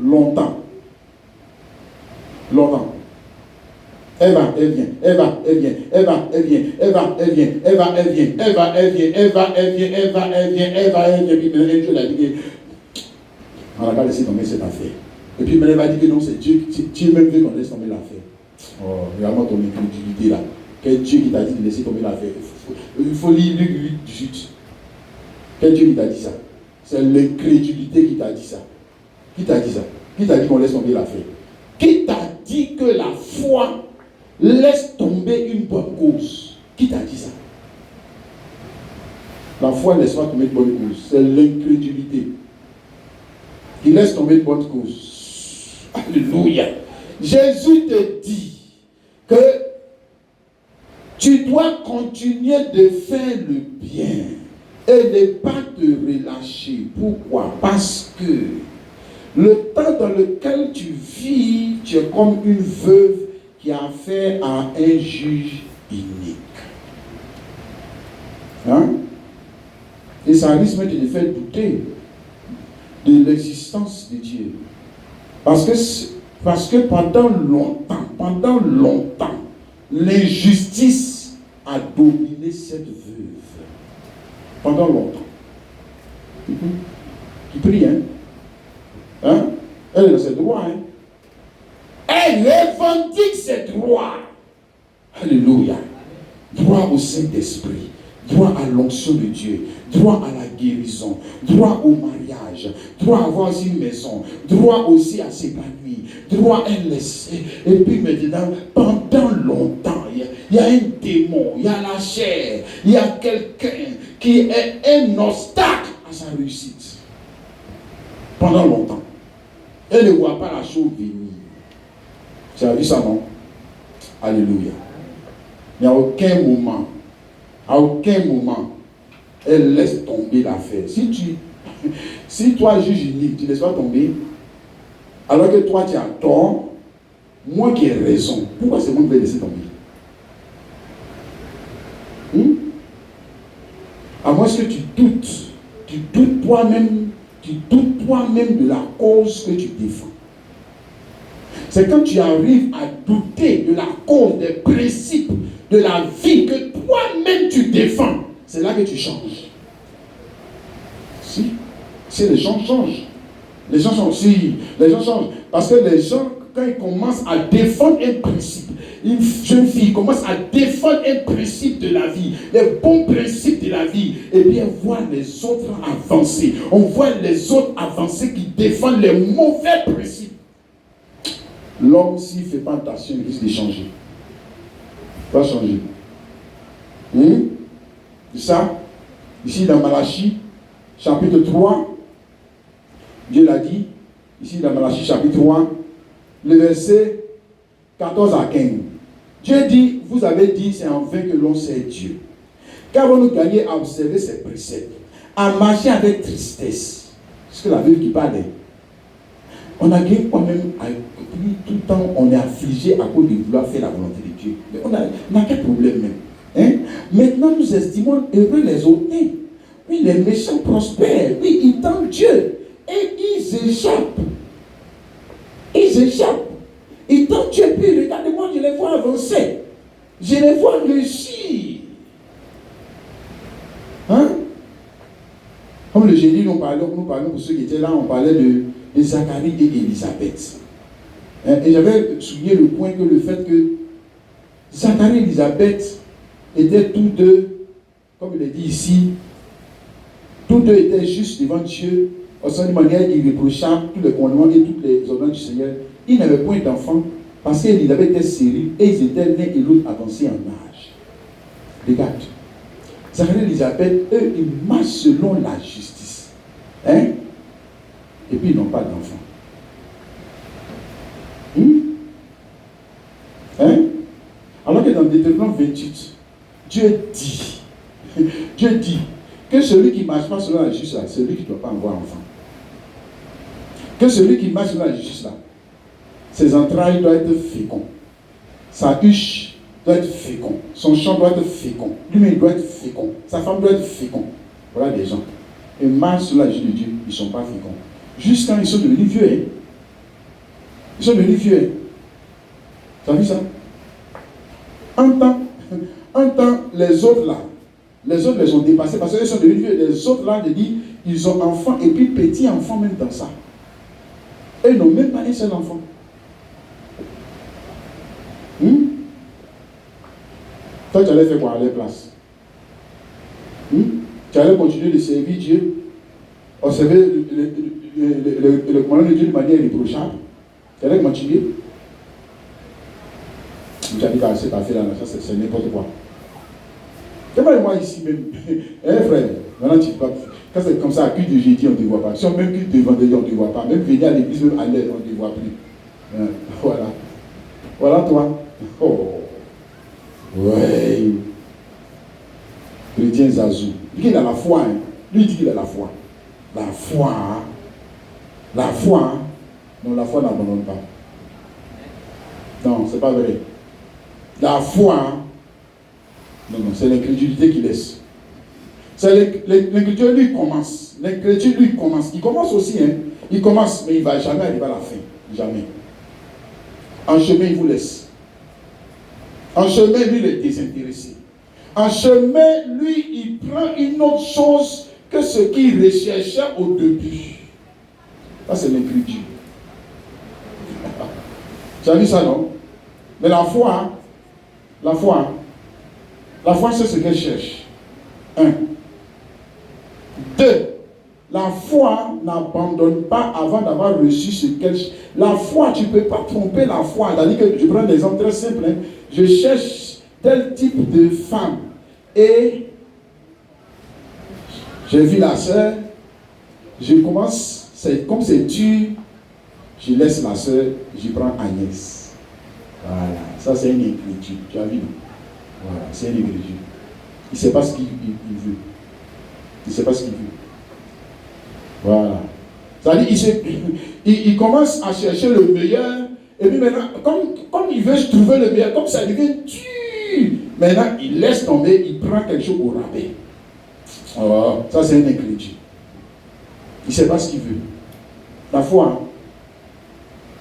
Elle va, elle vient, elle va, elle vient, elle va, elle vient, elle va, elle vient, elle va, elle vient, elle va, elle vient, elle va, elle vient, elle va, elle vient, elle va, elle vient, puis maintenant Dieu l'a dit on n'a pas laissé tomber cette affaire. Et puis maintenant elle va dire que non, c'est Dieu même veut qu'on laisse tomber l'affaire. Oh, regarde-moi ton incrédulité là. Quel Dieu qui t'a dit de laisser tomber l'affaire? Il faut lire Luc 8, 18. Quel Dieu qui t'a dit ça? C'est l'incrédulité qui t'a dit ça. Qui t'a dit ça? Qui t'a dit qu'on laisse tomber l'affaire? Qui t'a dit que la foi laisse tomber une bonne cause? Qui t'a dit ça? La foi ne laisse pas tomber une bonne cause. C'est l'incrédulité qui laisse tomber une bonne cause. Alléluia. Jésus te dit que tu dois continuer de faire le bien et ne pas te relâcher. Pourquoi? Parce que le temps dans lequel tu vis, tu es comme une veuve qui a affaire à un juge unique. Hein? Et ça risque de te faire douter de l'existence de Dieu. Parce que pendant longtemps, l'injustice a dominé cette veuve. Pendant longtemps. Qui prie, hein? Elle est dans ses droits, hein? Elle revendique ses droits. Alléluia. Droit au Saint-Esprit, droit à l'onction de Dieu, droit à la guérison, droit au mariage, droit à avoir une maison, droit aussi à s'épanouir, droit à un laisser. Et puis maintenant, pendant longtemps, il y a un démon, il y a la chair, il y a quelqu'un qui est un obstacle à sa réussite. Pendant longtemps. Elle ne voit pas la chose venir. Tu as vu ça, non? Alléluia. Mais à aucun moment, elle laisse tomber l'affaire. Si toi, juge unique, tu ne laisses pas tomber, alors que toi, tu as tort, moi qui ai raison, pourquoi c'est moi qui vais laisser tomber? À moins que tu doutes toi-même de la cause que tu défends. C'est quand tu arrives à douter de la cause, des principes, de la vie que toi-même tu défends, c'est là que tu changes. Si les gens changent. Les gens changent. Parce que les gens, quand ils commencent à défendre un principe, une jeune fille commence à défendre un principe de la vie, les bons principes de la vie, et bien voir les autres avancer. On voit les autres avancer qui défendent les mauvais principes. L'homme, s'il ne fait pas attention, il risque de changer. Il va changer. C'est ça. Ici dans Malachie, chapitre 3, Dieu l'a dit, ici dans Malachie, chapitre 3, le verset 14 à 15. Dieu dit, vous avez dit, c'est en vain que l'on sait Dieu. Qu'avons-nous gagné à observer ses préceptes, à marcher avec tristesse? C'est que la veuve qui parlait. On a gagné quand-même, tout le temps, on est affligé à cause de vouloir faire la volonté de Dieu. Mais on a quel problème même? Maintenant, nous estimons heureux les honnêtes. Oui, les méchants prospèrent. Oui, ils tentent Dieu. Et ils échappent. Ils tentent Dieu. Puis, regardez-moi, je les vois avancer. Je les vois réussir. Comme le jeudi, nous parlons pour ceux qui étaient là, on parlait de Zacharie et Élisabeth. Et j'avais souligné le point que le fait que Zacharie et Élisabeth étaient tous deux, comme il est dit ici, tous deux étaient justes devant Dieu, au sein d'une manière irréprochable, tous les commandements et toutes les ordonnances du Seigneur. Ils n'avaient point d'enfants parce qu'Élisabeth était stérile et ils étaient l'un et l'autre avancés en âge. Regarde. Zacharie et Élisabeth, eux, ils marchent selon la justice. Et puis ils n'ont pas d'enfants. Alors que dans Deutéronome 28, Dieu dit que celui qui ne marche pas selon la justice, c'est celui qui ne doit pas avoir enfant. Que celui qui marche selon la justice, ses entrailles doivent être féconds. Sa huche doit être fécond. Son champ doit être fécond. Lui-même doit être fécond. Sa femme doit être fécond. Voilà des gens. Et marchent selon la justice de Dieu, ils ne sont pas féconds. Jusqu'à ils sont devenus vieux. Ils sont devenus vieux. Tu as vu ça? Un temps, les autres là, les autres les ont dépassés parce qu'ils sont devenus vieux. Les autres là, ils ont enfants et puis petits enfants même dans ça. Et ils n'ont même pas un seul enfant. Toi, tu allais faire quoi à leur place? Tu allais continuer de servir Dieu. observez le commandant de Dieu de manière irréprochable. C'est vrai que continuer. J'ai dit que cette affaire-là, c'est n'importe quoi. Moi ici même, frère, maintenant tu peux pas. Quand c'est comme ça, à culte de jeudi, on ne te voit pas. Si on même culte de vendredi, on ne te voit pas. Même venir à l'église, même à l'aide, on ne te voit plus. Voilà. Voilà toi. Oh. Ouais. Chrétien Zazou. Il dit qu'il a la foi. Hein. Lui, il dit qu'il a la foi. La foi. Hein. La foi. Hein. Non, la foi n'abandonne pas. Non, c'est pas vrai. La foi. Hein. Non, c'est l'incrédulité qui laisse. C'est l'incrédulité, lui, commence. L'incrédulité, lui, commence. Il commence aussi, hein. Il commence, mais il ne va jamais arriver à la fin. Jamais. En chemin, il vous laisse. En chemin, lui, il est désintéressé. En chemin, lui, il prend une autre chose que ce qu'il recherchait au début. Ça, c'est l'incrédulité. Tu as vu ça, non? Mais la foi, c'est ce qu'elle cherche. 1. 2. La foi n'abandonne pas avant d'avoir reçu ce qu'elle cherche. La foi, tu ne peux pas tromper la foi. C'est-à-dire que, je prends un exemple très simple. Hein. Je cherche tel type de femme. Et j'ai vu la sœur. Je commence, comme c'est dur, je laisse la sœur, je prends Agnès. Voilà. Ça, c'est une inquiétude. Tu as vu? Voilà, c'est une inquiétude. Il ne sait pas ce qu'il veut. Il ne sait pas ce qu'il veut. Voilà. C'est-à-dire, il commence à chercher le meilleur. Et puis maintenant, comme il veut trouver le meilleur, comme ça devient dur, maintenant, il laisse tomber, il prend quelque chose au rabais. Oh, ça, c'est une inquiétude. Il ne sait pas ce qu'il veut. La foi, hein?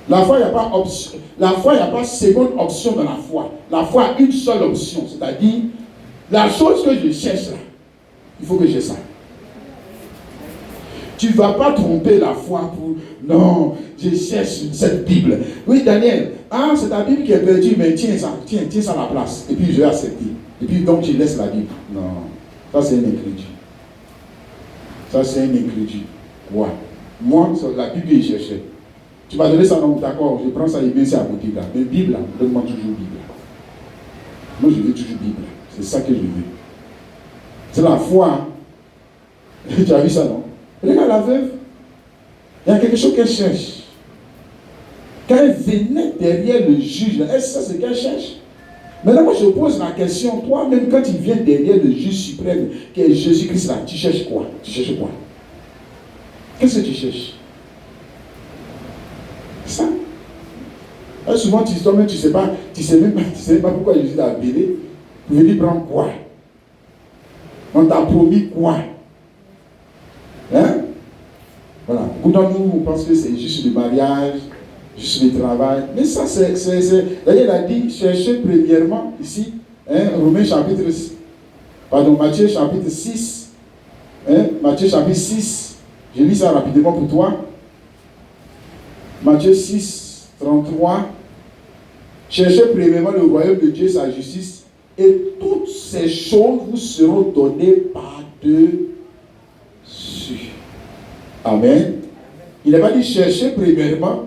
La foi, il n'y a pas option. La foi, il n'y a pas seconde option dans la foi. La foi a une seule option, c'est-à-dire la chose que je cherche là, il faut que j'ai ça. Tu ne vas pas tromper la foi pour non, je cherche cette Bible. Oui, Daniel, c'est ta Bible qui est perdue, mais tiens ça à la place. Et puis je vais accepter. Et puis donc tu laisses la Bible. Non, ça c'est un incrédule. Ça c'est un incrédule. Ouais. Moi, c'est la Bible que je cherchais. Tu m'as donné ça, donc d'accord, je prends ça et bien c'est à côté là. Mais Bible, donne-moi toujours Bible. Moi je veux toujours Bible. C'est ça que je veux. C'est la foi. Tu as vu ça, non? Regarde la veuve. Il y a quelque chose qu'elle cherche. Quand elle venait derrière le juge, est-ce que c'est ce qu'elle cherche? Maintenant, moi je pose la question, toi-même quand tu viens derrière le juge suprême, qui est Jésus-Christ là, tu cherches quoi? Tu cherches quoi? Qu'est-ce que tu cherches? Ça. Et souvent, toi-même, tu ne sais même pas pourquoi Jésus t'a appelé. Vous venez prendre quoi? On t'a promis quoi? Hein? Voilà. Beaucoup d'entre nous pensent que c'est juste le mariage, juste le travail. Mais ça, d'ailleurs, il a dit, cherchez premièrement, ici, Matthieu chapitre 6. Matthieu chapitre 6. Je lis ça rapidement pour toi. Matthieu 6, 33. Cherchez premièrement le royaume de Dieu et sa justice, et toutes ces choses vous seront données par-dessus. Amen. Il n'a pas dit chercher premièrement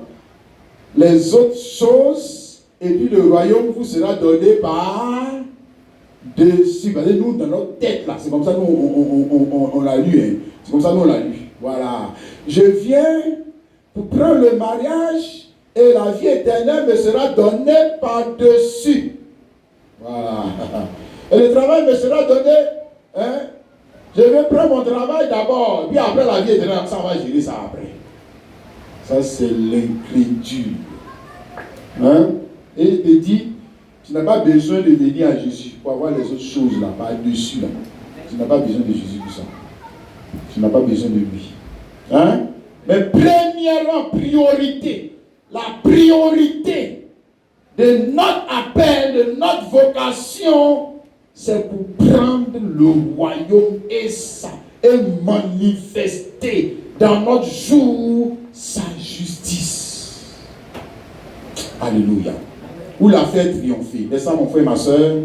les autres choses, et puis le royaume vous sera donné par-dessus. Nous, dans notre tête, là, c'est comme ça que nous, on l'a lu. Hein. C'est comme ça que nous, on l'a lu. Voilà. Je viens pour prendre le mariage, et la vie éternelle me sera donnée par-dessus. Voilà. Et le travail me sera donné. Hein? Je vais prendre mon travail d'abord, puis après la vie éternelle, ça va gérer ça après. Ça, c'est l'incrédule. Hein? Et il te dit, tu n'as pas besoin de venir à Jésus pour avoir les autres choses là, par-dessus là. Tu n'as pas besoin de Jésus pour ça. Tu n'as pas besoin de lui. Hein? Mais premièrement, priorité. La priorité de notre appel, de notre vocation, c'est pour prendre le royaume et manifester dans notre jour sa justice. Alléluia. Ou la faire triompher. Laisse ça, mon frère et ma soeur.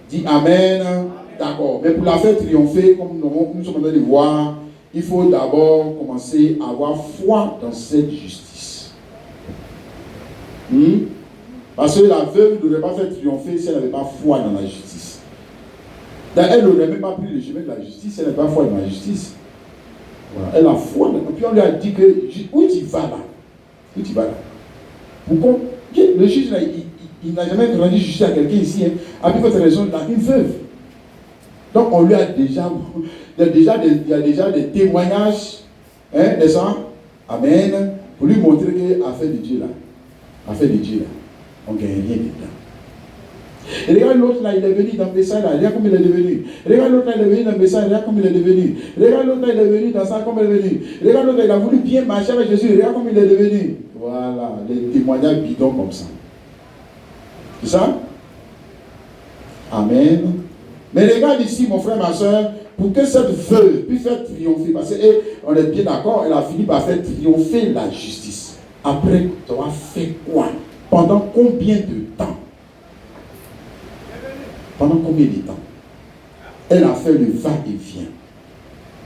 Dis Amen. D'accord. Mais pour la faire triompher, comme nous sommes en train de voir, il faut d'abord commencer à avoir foi dans cette justice. Parce que la veuve ne devait pas faire triompher si elle n'avait pas foi dans la justice. Elle n'aurait même pas pris le chemin de la justice si elle n'avait pas foi dans la justice. Voilà. Elle a foi. Et puis on lui a dit que, où tu vas là? Où tu vas là? Pourquoi? Le juge, il n'a jamais rendu justice à quelqu'un ici. A pris votre raison, il a une veuve. Donc on lui a déjà, il y a déjà des témoignages, des gens, amen, pour lui montrer que l'affaire de Dieu là, on ne gagne rien dedans. Et regarde l'autre là, il est venu dans le message là, regarde comme il est devenu. Regarde l'autre là, il est venu dans le message, regarde comme il est devenu. Regarde l'autre là, il est venu dans ça, comme il est devenu. Regarde l'autre là, il a voulu bien marcher avec Jésus, regarde comme il est devenu. Voilà, les témoignages bidons comme ça. C'est ça? Amen. Mais regarde ici, mon frère, ma soeur, pour que cette veuve puisse faire triompher, parce qu'on est bien d'accord, elle a fini par faire triompher la justice. Après, tu auras fait quoi? Pendant combien de temps? Pendant combien de temps? Elle a fait le va-et-vient.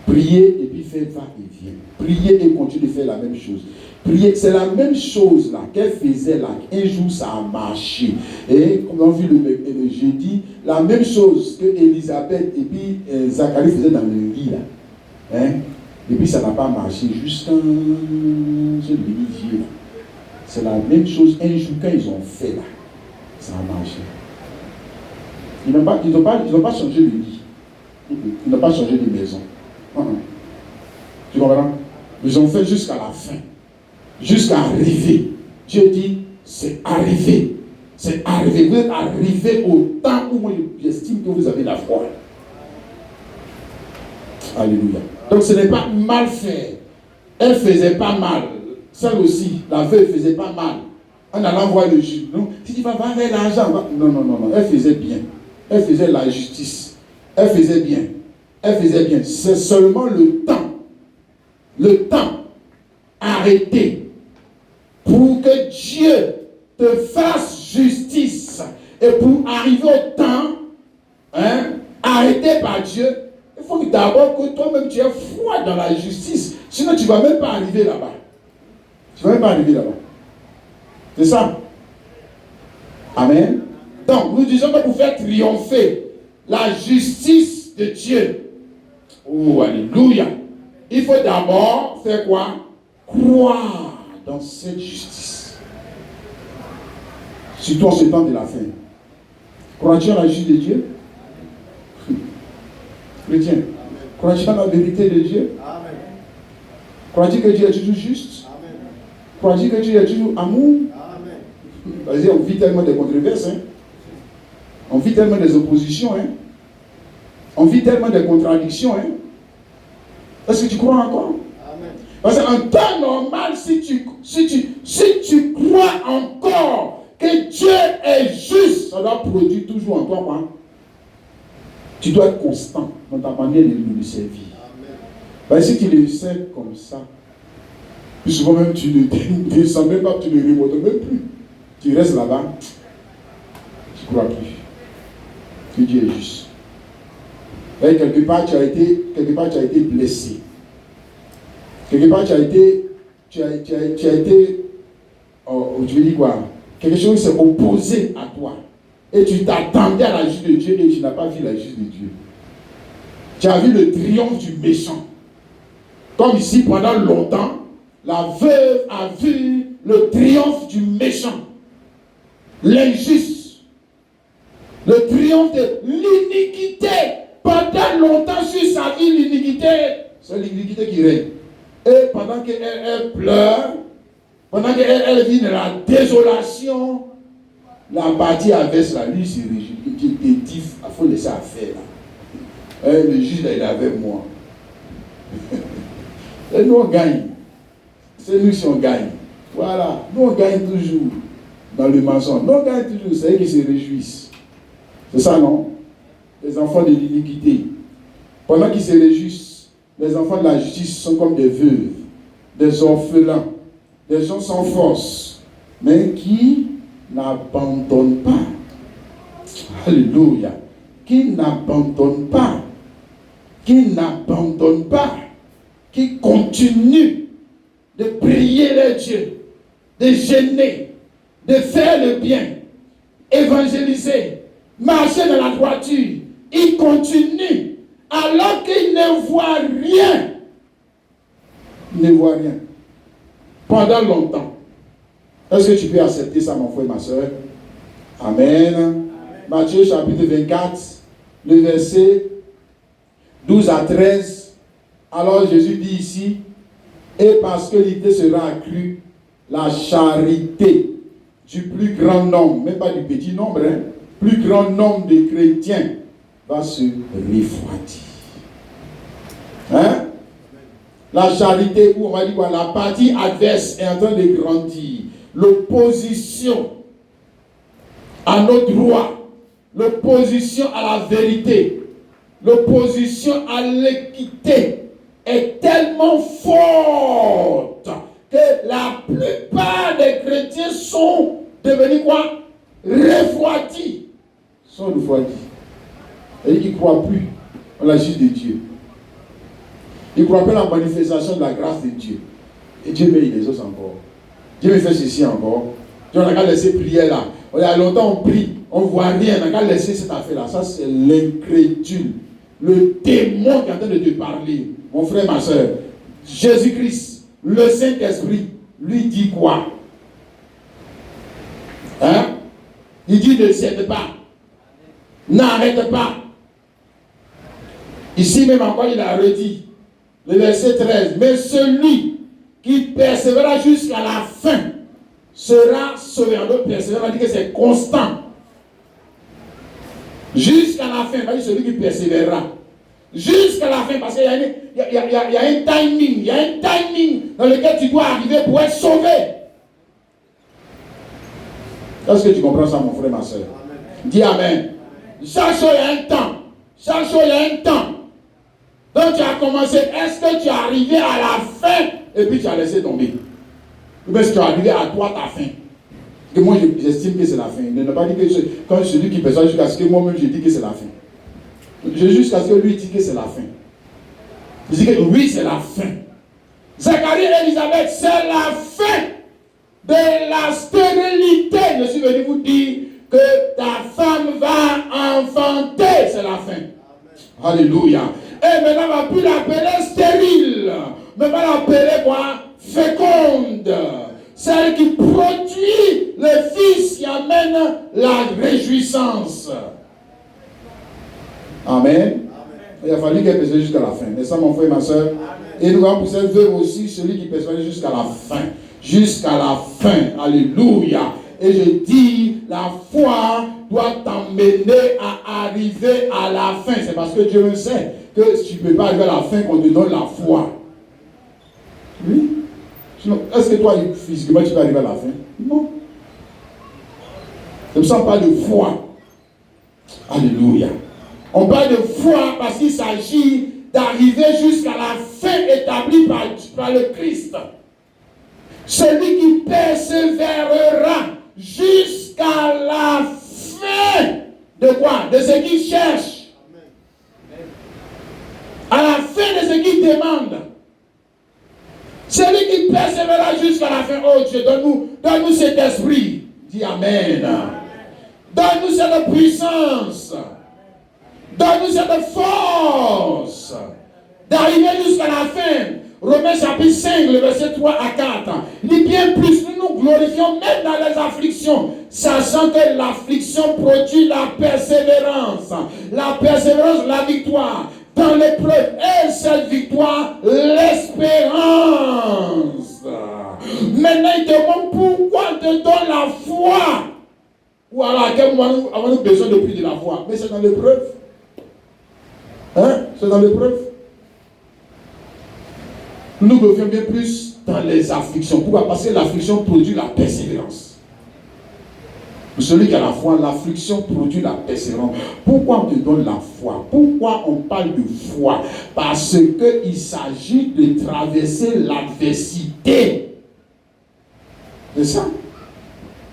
Prier et puis faire va-et-vient. Prier et continuer de faire la même chose. Prier, c'est la même chose là qu'elle faisait là. Un jour ça a marché. Et comme on a vu le jeudi, la même chose que Élisabeth et puis Zacharie faisaient dans le lit là. Et puis ça n'a pas marché jusqu'à ce midi là. C'est la même chose un jour quand ils ont fait là. Ça a marché. Ils n'ont pas changé de lit. Ils n'ont pas changé de maison. Tu comprends? Ils ont fait jusqu'à la fin. Jusqu'à arriver. Dieu dit, c'est arrivé. C'est arrivé. Vous êtes arrivé au temps où moi j'estime que vous avez la foi. Alléluia. Donc ce n'est pas mal fait. Elle faisait pas mal. Celle aussi, la veuve faisait pas mal. En allant voir le juge. Non, si tu vas vers l'argent. Non. Elle faisait bien. Elle faisait la justice. Elle faisait bien. Elle faisait bien. C'est seulement le temps. Le temps arrêté pour que Dieu te fasse justice. Et pour arriver au temps arrêté par Dieu, il faut que d'abord que toi-même tu aies foi dans la justice. Sinon tu ne vas même pas arriver là-bas. Tu ne vas même pas arriver là-bas. C'est ça. Amen. Donc, nous disons que pour faire triompher la justice de Dieu, oh, alléluia, il faut d'abord faire quoi? Croire dans cette justice. Surtout en ce temps de la fin. Crois-tu en la justice de Dieu? Chrétien, crois-tu en la vérité de Dieu? Amen. Crois-tu que Dieu est toujours juste? Amen. Crois-tu que Dieu est toujours amour? Amen. Vas-y, on vit tellement de controverses. On vit tellement des oppositions. On vit tellement de contradictions. Est-ce que tu crois encore? Amen. Parce qu'en temps normal, si tu crois encore que Dieu est juste, ça doit produire toujours en toi quoi? Tu dois être constant dans ta manière de le servir. Parce que si tu le sais comme ça, plus souvent même tu ne descends même pas, tu ne remontes même plus. Tu restes là-bas, tu ne crois plus. Que Dieu est juste. Et quelque part tu as été blessé. Quelque part tu as été, tu veux dire quoi? Quelque chose s'est opposé à toi. Et tu t'attendais à la justice de Dieu et tu n'as pas vu la justice de Dieu. Tu as vu le triomphe du méchant. Comme ici, pendant longtemps, la veuve a vu le triomphe du méchant. L'injuste. Le triomphe de l'iniquité. Pendant longtemps sur sa vie, l'iniquité, c'est l'iniquité qui règne. Et pendant qu'elle pleure, pendant qu'elle vit de la désolation, la partie avec la lui se réjouit. Il dit, il faut laisser faire là. Le juge là, il est avec moi. Et nous on gagne. C'est nous qui on gagne. Voilà. Nous on gagne toujours dans le mensonge. Nous on gagne toujours. C'est eux qui se réjouissent. C'est ça, non? Les enfants de l'iniquité. Pendant qu'ils se réjouissent, les enfants de la justice sont comme des veuves, des orphelins, des gens sans force, mais qui n'abandonnent pas. Alléluia. Qui n'abandonnent pas. Qui n'abandonnent pas. qui continuent de prier leur Dieu, de jeûner, de faire le bien, évangéliser, marcher dans la droiture, ils continuent alors qu'ils ne voient rien. Ils ne voient rien. Pendant longtemps. Est-ce que tu peux accepter ça, mon frère et ma soeur? Amen. Matthieu chapitre 24, le verset 12 à 13. Alors Jésus dit ici, et parce que l'idée sera accrue, la charité du plus grand nombre, même pas du petit nombre, plus grand nombre de chrétiens va se refroidir. Hein? La charité, ou on va dire quoi, la partie adverse est en train de grandir. L'opposition à nos droits, l'opposition à la vérité, l'opposition à l'équité est tellement forte que la plupart des chrétiens sont devenus quoi? Refroidis. Sont refroidis. Et ils ne croient plus en la justice de Dieu. Ils ne croient pas en la manifestation de la grâce de Dieu. Et Dieu met les autres encore. Dieu me fait ceci encore. Dieu n'a qu'à laisser prier là. Il y a longtemps on prie, on ne voit rien, on n'a qu'à laisser cette affaire-là. Ça, c'est l'incrédule. Le démon qui est en train de te parler. Mon frère, ma soeur, Jésus-Christ, le Saint-Esprit, lui dit quoi? Hein? Il dit ne cède pas. N'arrête pas. Ici même encore, il a redit. Le verset 13. Mais celui qui persévérera jusqu'à la fin sera sauvé. En d'autres persévérant, on dit que c'est constant. Jusqu'à la fin, on va dire celui qui persévérera. Jusqu'à la fin, parce qu'il y a un timing. Il y a un timing dans lequel tu dois arriver pour être sauvé. Est-ce que tu comprends ça, mon frère, ma soeur? Dis Amen. Chaque chose, il y a un temps. Chaque chose, il y a un temps. Donc tu as commencé. Est-ce que tu es arrivé à la fin et puis tu as laissé tomber? Ou est-ce que tu es arrivé à toi ta fin? Que moi, j'estime que c'est la fin. Ne pas dire que quand celui qui perçoit jusqu'à ce que moi-même je dis que c'est la fin. Jusqu'à ce que lui dit que c'est la fin. Il dit que oui, c'est la fin. Zacharie et Élisabeth, c'est la fin de la stérilité. Je suis venu vous dire que ta femme va enfanter. C'est la fin. Amen. Alléluia. Et maintenant, on ne va plus l'appeler stérile. Mais on va l'appeler quoi? Féconde. Celle qui produit le fils qui amène la réjouissance. Amen. Amen. Il a fallu qu'elle persévère jusqu'à la fin. Mais ça, mon frère et ma soeur. Et nous allons pousser veut aussi celui qui persévère jusqu'à la fin. Jusqu'à la fin. Alléluia. Et je dis, la foi doit t'emmener à arriver à la fin. C'est parce que Dieu le sait que tu ne peux pas arriver à la fin qu'on te donne la foi. Oui. Est-ce que toi, physiquement, tu vas arriver à la fin? Non. Je ne me sens pas de foi. Alléluia. On parle de foi parce qu'il s'agit d'arriver jusqu'à la fin établie par le Christ. Celui qui persévérera jusqu'à la fin de quoi? De ce qu'il cherche. À la fin de ce qu'il demande. Celui qui persévérera jusqu'à la fin. Oh Dieu, donne-nous cet esprit. Dis Amen. Donne-nous cette puissance. Donne-nous cette force d'arriver jusqu'à la fin. Romains chapitre 5, le verset 3 à 4. Il dit bien plus, nous nous glorifions même dans les afflictions, sachant que l'affliction produit la persévérance. La persévérance, la victoire. Dans l'épreuve, et cette victoire, l'espérance. Maintenant, il demande pourquoi on te donne la foi. Ou alors, à quel moment avons-nous besoin de plus de la foi? Mais c'est dans l'épreuve. Hein? C'est dans l'épreuve. Nous devions bien plus dans les afflictions. Pourquoi? Parce que l'affliction produit la persévérance. Pour celui qui a la foi, l'affliction produit la persévérance. Pourquoi on te donne la foi? Pourquoi on parle de foi? Parce qu'il s'agit de traverser l'adversité. C'est ça.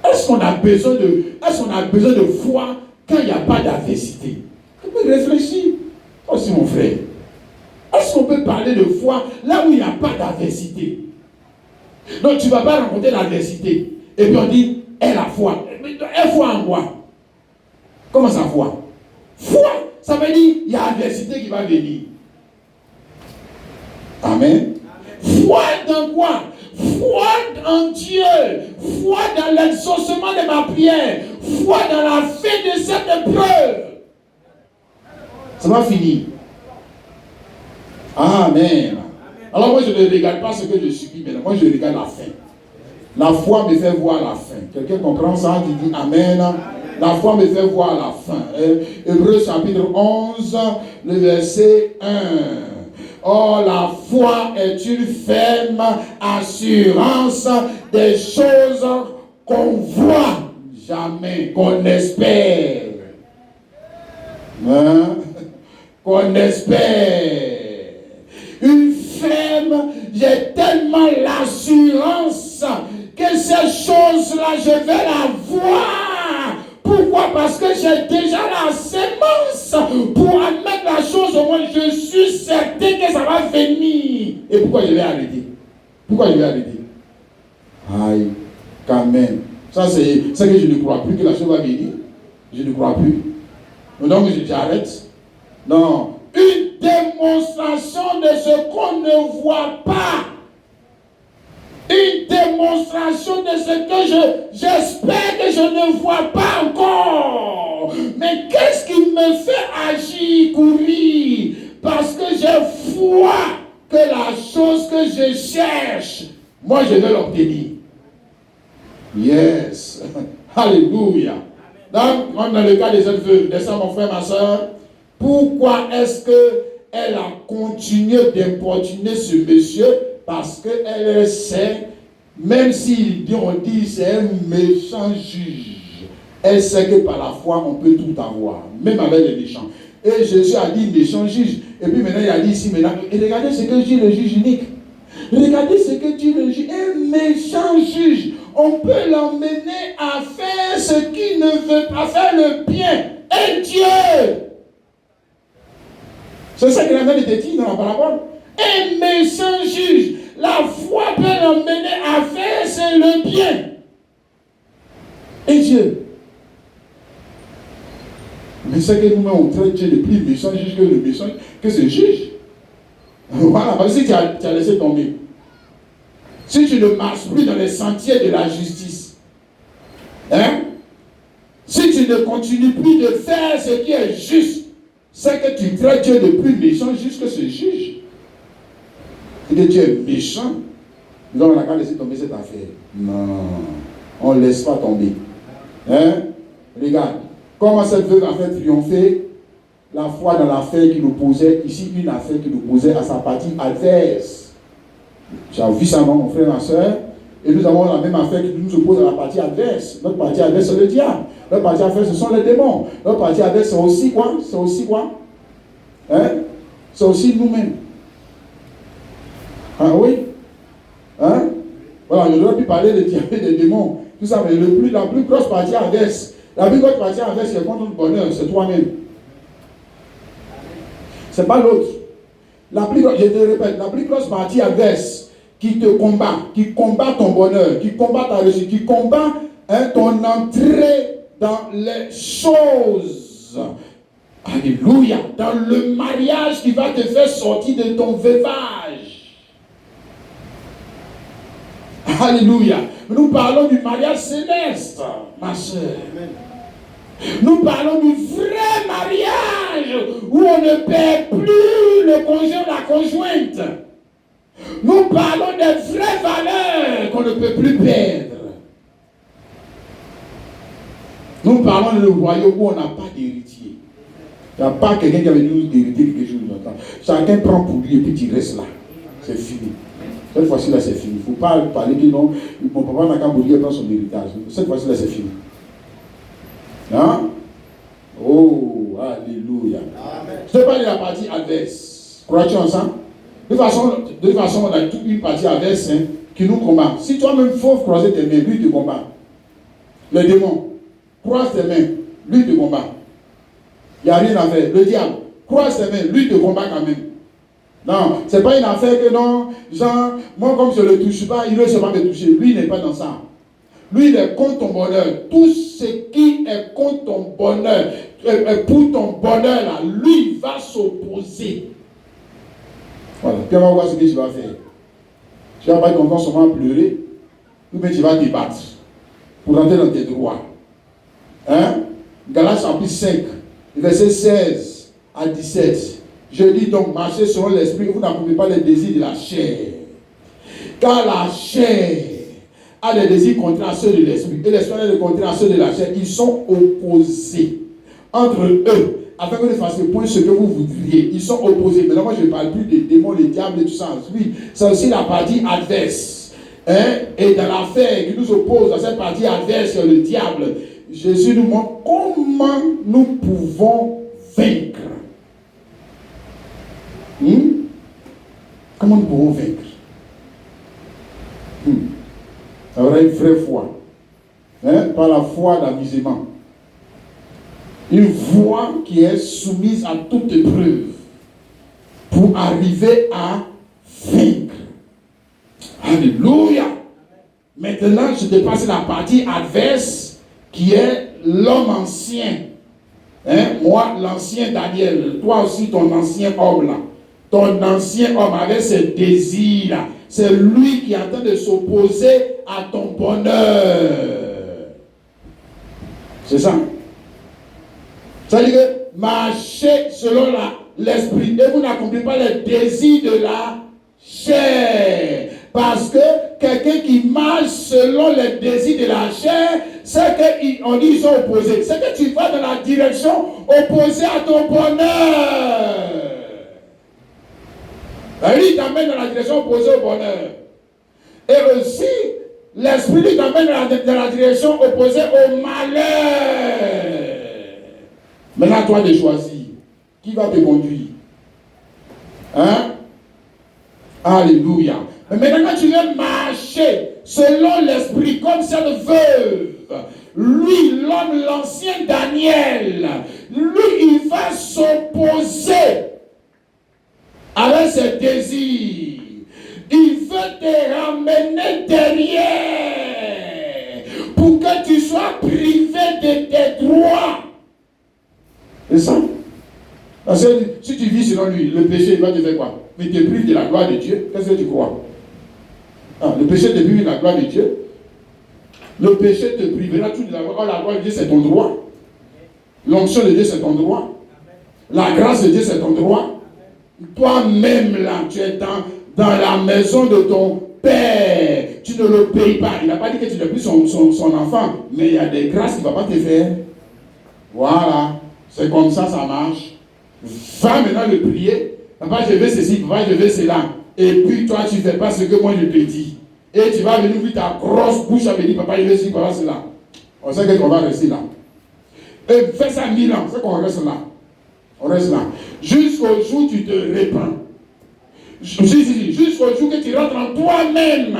Est-ce qu'on a besoin de foi quand il n'y a pas d'adversité? Tu peux réfléchir. Aussi mon frère. Est-ce qu'on peut parler de foi là où il n'y a pas d'adversité? Donc tu ne vas pas rencontrer l'adversité. Et puis on dit, elle a foi. Elle foi en quoi? Comment ça foi? Foi, ça veut dire il y a adversité qui va venir. Amen. Foi dans quoi? Foi en Dieu. Foi dans l'exaucement de ma prière. Foi dans la fin de cette épreuve. Ça va finir. Amen. Alors moi je ne regarde pas ce que je subis maintenant. Moi je regarde la fin. La foi me fait voir la fin. Quelqu'un comprend ça? Qui dit Amen. La foi me fait voir la fin. Hébreux chapitre 11, le verset 1. Oh, la foi est une ferme assurance des choses qu'on voit jamais, qu'on espère. Hein? Qu'on espère. Une ferme, j'ai tellement l'assurance que ces choses-là, je vais la voir. Pourquoi? Parce que j'ai déjà la sémence pour admettre la chose. Au moins, je suis certain que ça va venir. Et pourquoi je vais arrêter? Pourquoi je vais arrêter? Aïe, quand même. Ça, c'est que je ne crois plus que la chose va venir. Je ne crois plus. Donc, j'arrête. Non. Une démonstration de ce qu'on ne voit pas. Une démonstration de ce que j'espère que je ne vois pas encore. Mais qu'est-ce qui me fait agir, courir? Parce que j'ai foi que la chose que je cherche, moi je vais l'obtenir. Yes. Alléluia. Donc, comme dans le cas des autres veuves, descends mon frère, ma soeur, pourquoi est-ce qu'elle a continué d'importuner ce monsieur? Parce qu'elle sait, même si on dit c'est un méchant juge, elle sait que par la foi on peut tout avoir, même avec les méchants. Et Jésus a dit méchant juge, et puis maintenant il a dit ici, maintenant, et regardez ce que dit le juge unique. Regardez ce que dit le juge, un méchant juge. On peut l'emmener à faire ce qu'il ne veut pas faire, le bien. Et Dieu. C'est ça qu'il a dit de dire dans la parabole. Un méchant juge, la foi peut l'emmener à faire c'est le bien. Et Dieu. Mais c'est que nous-mêmes on traite Dieu le plus méchant juge que le méchant, que ce juge. Voilà, parce que si tu as laissé tomber, si tu ne marches plus dans les sentiers de la justice, hein, si tu ne continues plus de faire ce qui est juste, c'est que tu traites Dieu de plus méchant juge que ce juge. Et que Dieu est méchant. Nous on n'a qu'à laisser tomber cette affaire. Non, on ne laisse pas tomber. Hein? Regarde, comment cette veuve a fait triompher la foi dans l'affaire qui nous posait, ici une affaire qui nous posait à sa partie adverse. Tu as vu ça, mon frère, ma soeur? Et nous avons la même affaire qui nous oppose à la partie adverse. Notre partie adverse, c'est le diable. Notre partie adverse, ce sont les démons. Notre partie adverse, c'est aussi quoi? C'est aussi quoi? Hein? C'est aussi nous-mêmes. Ah oui? Hein? Voilà, je n'aurais pu parler des diables et des démons. Tout ça, mais la plus grosse partie adverse, la plus grosse partie adverse qui est contre notre bonheur, c'est toi-même. C'est pas l'autre. Je te répète, la plus grosse partie adverse qui te combat, qui combat ton bonheur, qui combat ta réussite, qui combat ton entrée dans les choses. Alléluia. Dans le mariage qui va te faire sortir de ton veuvage. Alléluia. Nous parlons du mariage céleste, ma soeur. Nous parlons du vrai mariage où on ne perd plus le conjoint ou la conjointe. Nous parlons des vraies valeurs qu'on ne peut plus perdre. Nous parlons du royaume où on n'a pas d'héritier. Il n'y a pas quelqu'un qui avait nous hériter quelque chose. Chacun prend pour lui et puis tu restes là. C'est fini. Cette fois-ci là c'est fini. Il ne faut pas parler que non, mon papa n'a qu'à mourir et prendre son héritage. Cette fois-ci là c'est fini. Hein? Oh, alléluia. Amen. Je te parle de la partie adverse. Crois-tu en ça? De toute façon, on a toute une partie adverse qui nous combat. Si toi-même faut croiser tes mains, lui te combat. Le démon, croise tes mains, lui te combat. Il n'y a rien à faire. Le diable, croise tes mains, lui te combat quand même. Non, ce n'est pas une affaire que non, genre, moi comme je ne le touche pas, il ne veut pas me toucher. Lui, il n'est pas dans ça. Lui, il est contre ton bonheur. Tout ce qui est contre ton bonheur, pour ton bonheur, là, lui, il va s'opposer. Voilà, puis on va voir ce que tu vas faire. Tu vas pas être content seulement à pleurer, ou bien tu vas te battre pour rentrer dans tes droits. Hein? Galates chapitre 5, verset 16 à 17. Je dis donc, marchez selon l'esprit, vous n'accomplissez pas les désirs de la chair. Car la chair a des désirs contraires à ceux de l'esprit, et l'esprit a des contraires à ceux de la chair. Ils sont opposés entre eux, afin que ne fassiez point ce que vous voudriez. Ils sont opposés. Maintenant, moi, je ne parle plus des démons, les diables et tout ça. Oui, c'est aussi la partie adverse. Hein? Et dans l'affaire qui nous oppose à cette partie adverse, le diable, Jésus nous montre comment nous pouvons vaincre. Comment nous pouvons vaincre? Ça aura une vraie foi. Hein? Pas la foi d'amusement. Une foi qui est soumise à toute épreuve pour arriver à vaincre. Alléluia. Maintenant, je te passe la partie adverse qui est l'homme ancien. Hein? Moi, l'ancien Daniel, toi aussi ton ancien homme là. Ton ancien homme avec ses désirs là. C'est lui qui est en train de s'opposer à ton bonheur. C'est ça. Ça veut dire que marchez selon l'esprit et vous n'accomplissez pas les désirs de la chair. Parce que quelqu'un qui marche selon les désirs de la chair, c'est qu'on dit qu'ils sont opposés. C'est que tu vas dans la direction opposée à ton bonheur. Lui t'amène dans la direction opposée au bonheur. Et aussi, l'esprit lui t'amène dans la direction opposée au malheur. Maintenant, toi de choisir. Qui va te conduire? Hein? Alléluia. Mais maintenant, quand tu veux marcher selon l'esprit, comme cette veuve, lui, l'homme, l'ancien Daniel, lui, il va s'opposer avec ses désirs. Il veut te ramener derrière pour que tu sois privé de tes droits. C'est ça. Parce que si tu vis selon lui, le péché, il va te faire quoi? Mais te prive de la gloire de Dieu. Qu'est-ce que tu crois? Le péché te prive de la gloire de Dieu. Le péché te privera tout de la gloire. La gloire de Dieu, c'est ton droit. L'onction de Dieu, c'est ton droit. La grâce de Dieu, c'est ton droit. Toi-même, là, tu es dans la maison de ton Père. Tu ne le payes pas. Il n'a pas dit que tu n'es plus son enfant. Mais il y a des grâces qu'il ne va pas te faire. Voilà. C'est comme ça, ça marche. Va maintenant le prier. Papa, je veux ceci. Papa, je veux cela. Et puis toi, tu ne fais pas ce que moi je te dis. Et tu vas venir ouvrir ta grosse bouche à me dire, papa, je veux ceci, papa, cela. On sait qu'on va rester là. Et fais ça 1000 ans, c'est qu'on reste là. On reste là. Jusqu'au jour où tu te répands. Jusqu'au jour que tu rentres en toi-même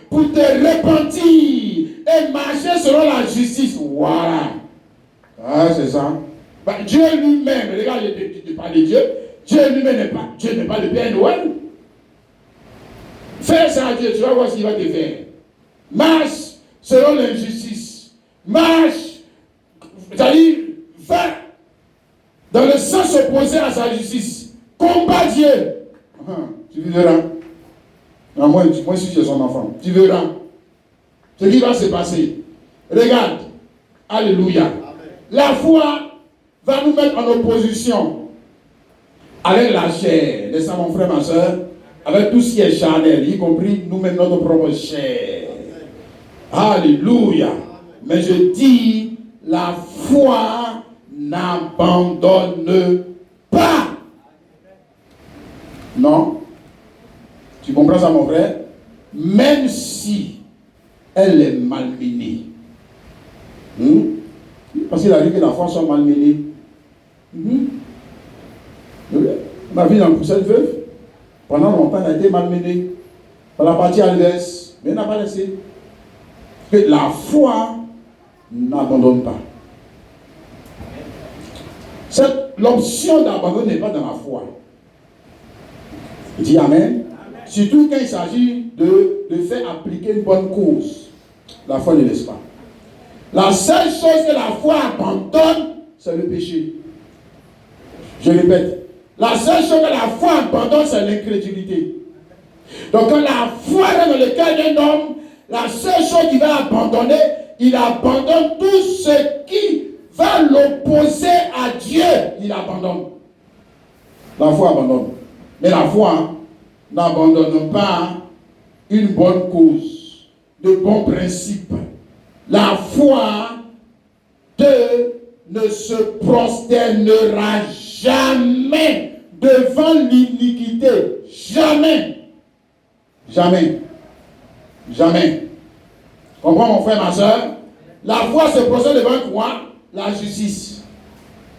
pour te repentir et marcher selon la justice. Voilà. Ah, c'est ça. Bah, Dieu lui-même, regarde, je te parle de Dieu. Dieu lui-même n'est pas le Père Noël. Fais ça à Dieu, tu vas voir ce qu'il va te faire. Marche selon l'injustice. Marche, c'est-à-dire, va dans le sens opposé à sa justice. Combat Dieu. Tu verras. Moi, si tu es son enfant, tu verras ce qui va se passer. Regarde. Alléluia. Amen. La foi va nous mettre en opposition avec la chair. Laisse ça, mon frère, ma soeur. Avec tout ce qui est charnel, y compris nous-mêmes notre propre chair. Alléluia. Mais je dis, la foi n'abandonne pas. Non. Tu comprends ça, mon frère? Même si elle est malmenée. Parce qu'il arrive que la foi soit malmenée. Ma vie dans cette veuve, pendant longtemps, elle a été malmenée par la partie adverse, mais elle n'a pas laissé. Que la foi n'abandonne pas. L'option d'abandon n'est pas dans la foi. Dis Amen. Surtout quand il s'agit de faire appliquer une bonne cause. La foi ne laisse pas. La seule chose que la foi abandonne, c'est le péché. Je répète. La seule chose que la foi abandonne, c'est l'incrédulité. Donc quand la foi est dans le cœur d'un homme, la seule chose qu'il va abandonner, il abandonne tout ce qui va l'opposer à Dieu. Il abandonne. La foi abandonne. Mais la foi n'abandonne pas une bonne cause, de bons principes. La foi ne se prosternera jamais devant l'iniquité. Jamais. Jamais. Jamais. Comprends mon frère, ma soeur? La foi se prosterne devant quoi? La justice,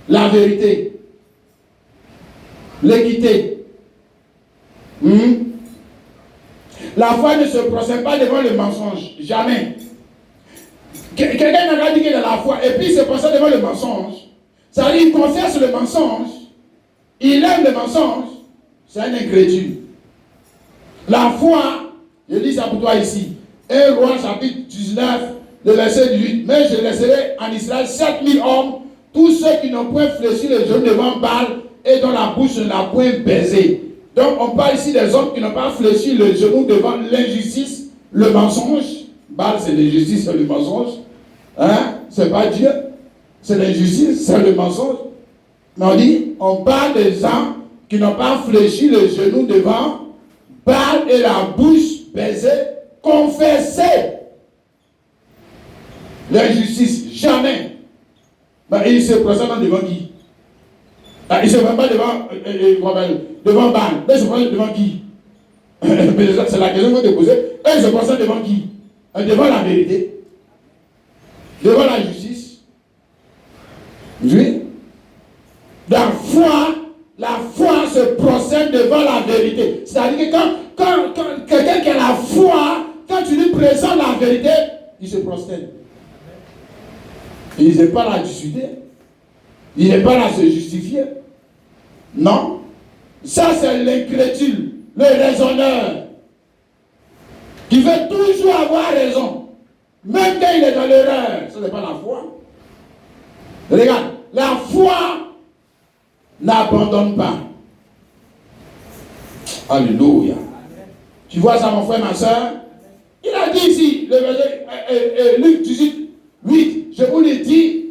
la vérité, l'équité. La foi ne se prosterne pas devant le mensonge. Jamais. Quelqu'un n'a pas dit qu'il a la foi et puis il se prosterne devant le mensonge. Ça veut dire qu'il confesse le mensonge. Il aime le mensonge. C'est un incrédule. La foi, je dis ça pour toi ici. 1 Roi chapitre 19, le verset 18. Mais je laisserai en Israël 7000 hommes, tous ceux qui n'ont point fléchi le genou devant Baal et dont la bouche ne l'a point baisé. Donc on parle ici des hommes qui n'ont pas fléchi le genou devant l'injustice, le mensonge. Baal c'est l'injustice, c'est le mensonge. Hein? C'est pas Dieu. C'est l'injustice, c'est le mensonge. Mais on parle des gens qui n'ont pas fléchi le genou devant Baal et la bouche baisée, confesser l'injustice, jamais. Mais il se présente devant qui? Il ne se présente pas devant Baal, mais il se présente devant qui? C'est la question qu'on te poser. Il se présente devant qui? Devant la vérité, devant la justice. Oui. La foi se procède devant la vérité. C'est-à-dire que quand quelqu'un qui a la foi, quand tu lui présentes la vérité, il se prosterne. Il n'est pas là à discuter. Il n'est pas là à se justifier. Non. Ça, c'est l'incrédule, le raisonneur, qui veut toujours avoir raison. Même quand il est dans l'erreur. Ce n'est pas la foi. Regarde, la foi n'abandonne pas. Alléluia. Tu vois ça, mon frère, ma soeur? Il a dit ici, le verset, Luc 18, 8, je vous l'ai dit,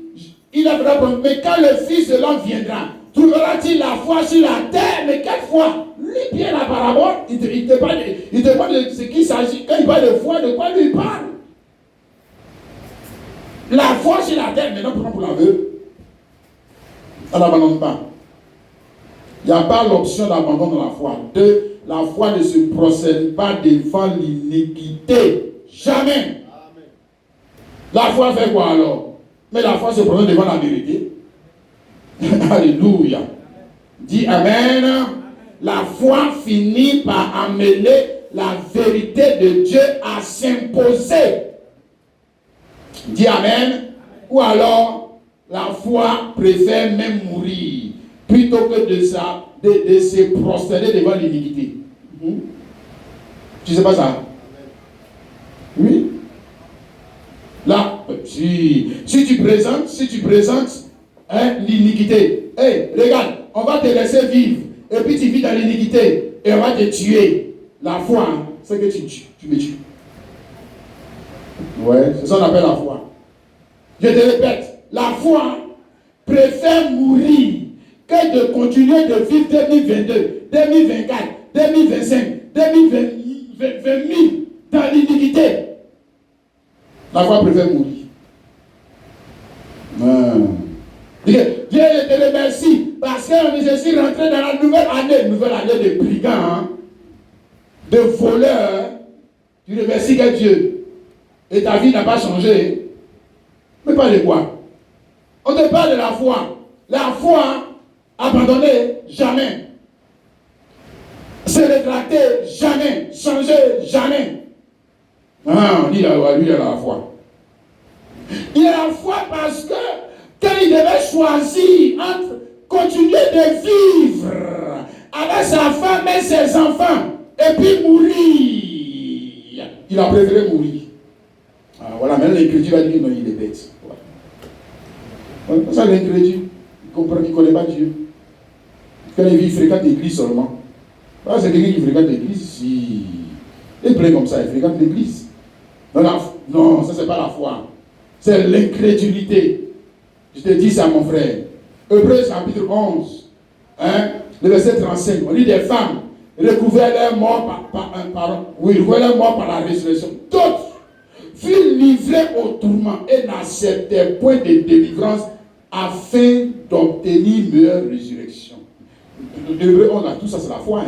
il a vraiment, mais quand le Fils de l'homme viendra, trouvera-t-il la foi sur la terre? Mais quelle foi? Lui, bien la parabole, il te parle de ce qu'il s'agit. Quand il parle de foi, de quoi lui il parle? La foi sur la terre, maintenant, pour l'aveu, on n'abandonne pas. Il n'y a pas l'option d'abandon dans la foi. Deux, la foi ne se procède pas devant l'iniquité. Jamais. Amen. La foi fait quoi alors? Mais la foi se procède devant la vérité. Alléluia. Dis Amen. La foi finit par amener la vérité de Dieu à s'imposer. Dis Amen. Ou alors, la foi préfère même mourir plutôt que de se prosterner devant l'iniquité. Tu ne sais pas ça? Oui. Là, si tu présentes l'iniquité, hey, regarde, on va te laisser vivre, et puis tu vis dans l'iniquité, et on va te tuer. La foi, c'est que tu me tues. Ouais, c'est ça qu'on appelle la foi. Je te répète, la foi préfère mourir que de continuer de vivre 2022, 2024, 2025, 2020 dans l'iniquité. La foi préfère mourir. Dieu te remercie parce qu'on est ici rentré dans la nouvelle année de brigands, hein, de voleurs. Tu remercies que Dieu. Et ta vie n'a pas changé. Mais pas de quoi? On te parle de la foi. La foi, abandonnée, jamais. Se rétracter, jamais. Changer, jamais. Ah, on dit lui, il a la foi. Il a la foi parce que quand il devait choisir entre continuer de vivre avec sa femme et ses enfants, et puis mourir. Il a préféré mourir. Ah, voilà, maintenant l'incrédule va dire que non, il est bête. Voilà. C'est ça l'incrédule. Il ne connaît pas Dieu. Quand il fréquente l'église seulement. Ah, c'est quelqu'un qui fréquente l'église, si. Il plaît comme ça, il fréquente l'église. Non, ça c'est pas la foi. C'est l'incrédulité. Je te dis ça, mon frère. Hébreux chapitre 11, le verset 35. On dit des femmes recouvraient leur mort par la résurrection. D'autres furent livrés au tourment et n'acceptaient point de délivrance afin d'obtenir meilleure résurrection. Hébreux 11, tout ça c'est la foi.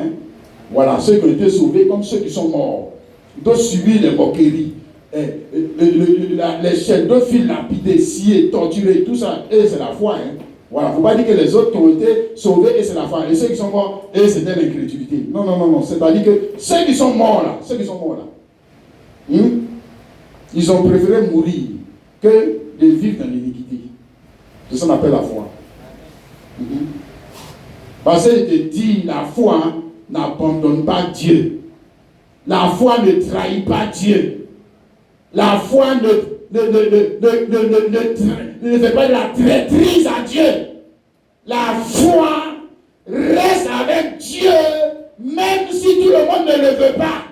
Voilà, ceux qui ont été sauvés comme ceux qui sont morts. D'autres subissent les moqueries. Les chaînes, d'autres furent lapidés, sciés, torturés, tout ça, et c'est la foi. Voilà, il ne faut pas dire que les autres qui ont été sauvés, et c'est la foi. Et ceux qui sont morts, et c'était l'incrédulité. Non. C'est-à-dire que ceux qui sont morts là, ils ont préféré mourir que de vivre dans l'iniquité. C'est ça qu'on appelle la foi. Parce qu'il te dit, la foi n'abandonne pas Dieu. La foi ne trahit pas Dieu. La foi ne fait pas de la traîtrise à Dieu. La foi reste avec Dieu, même si tout le monde ne le veut pas.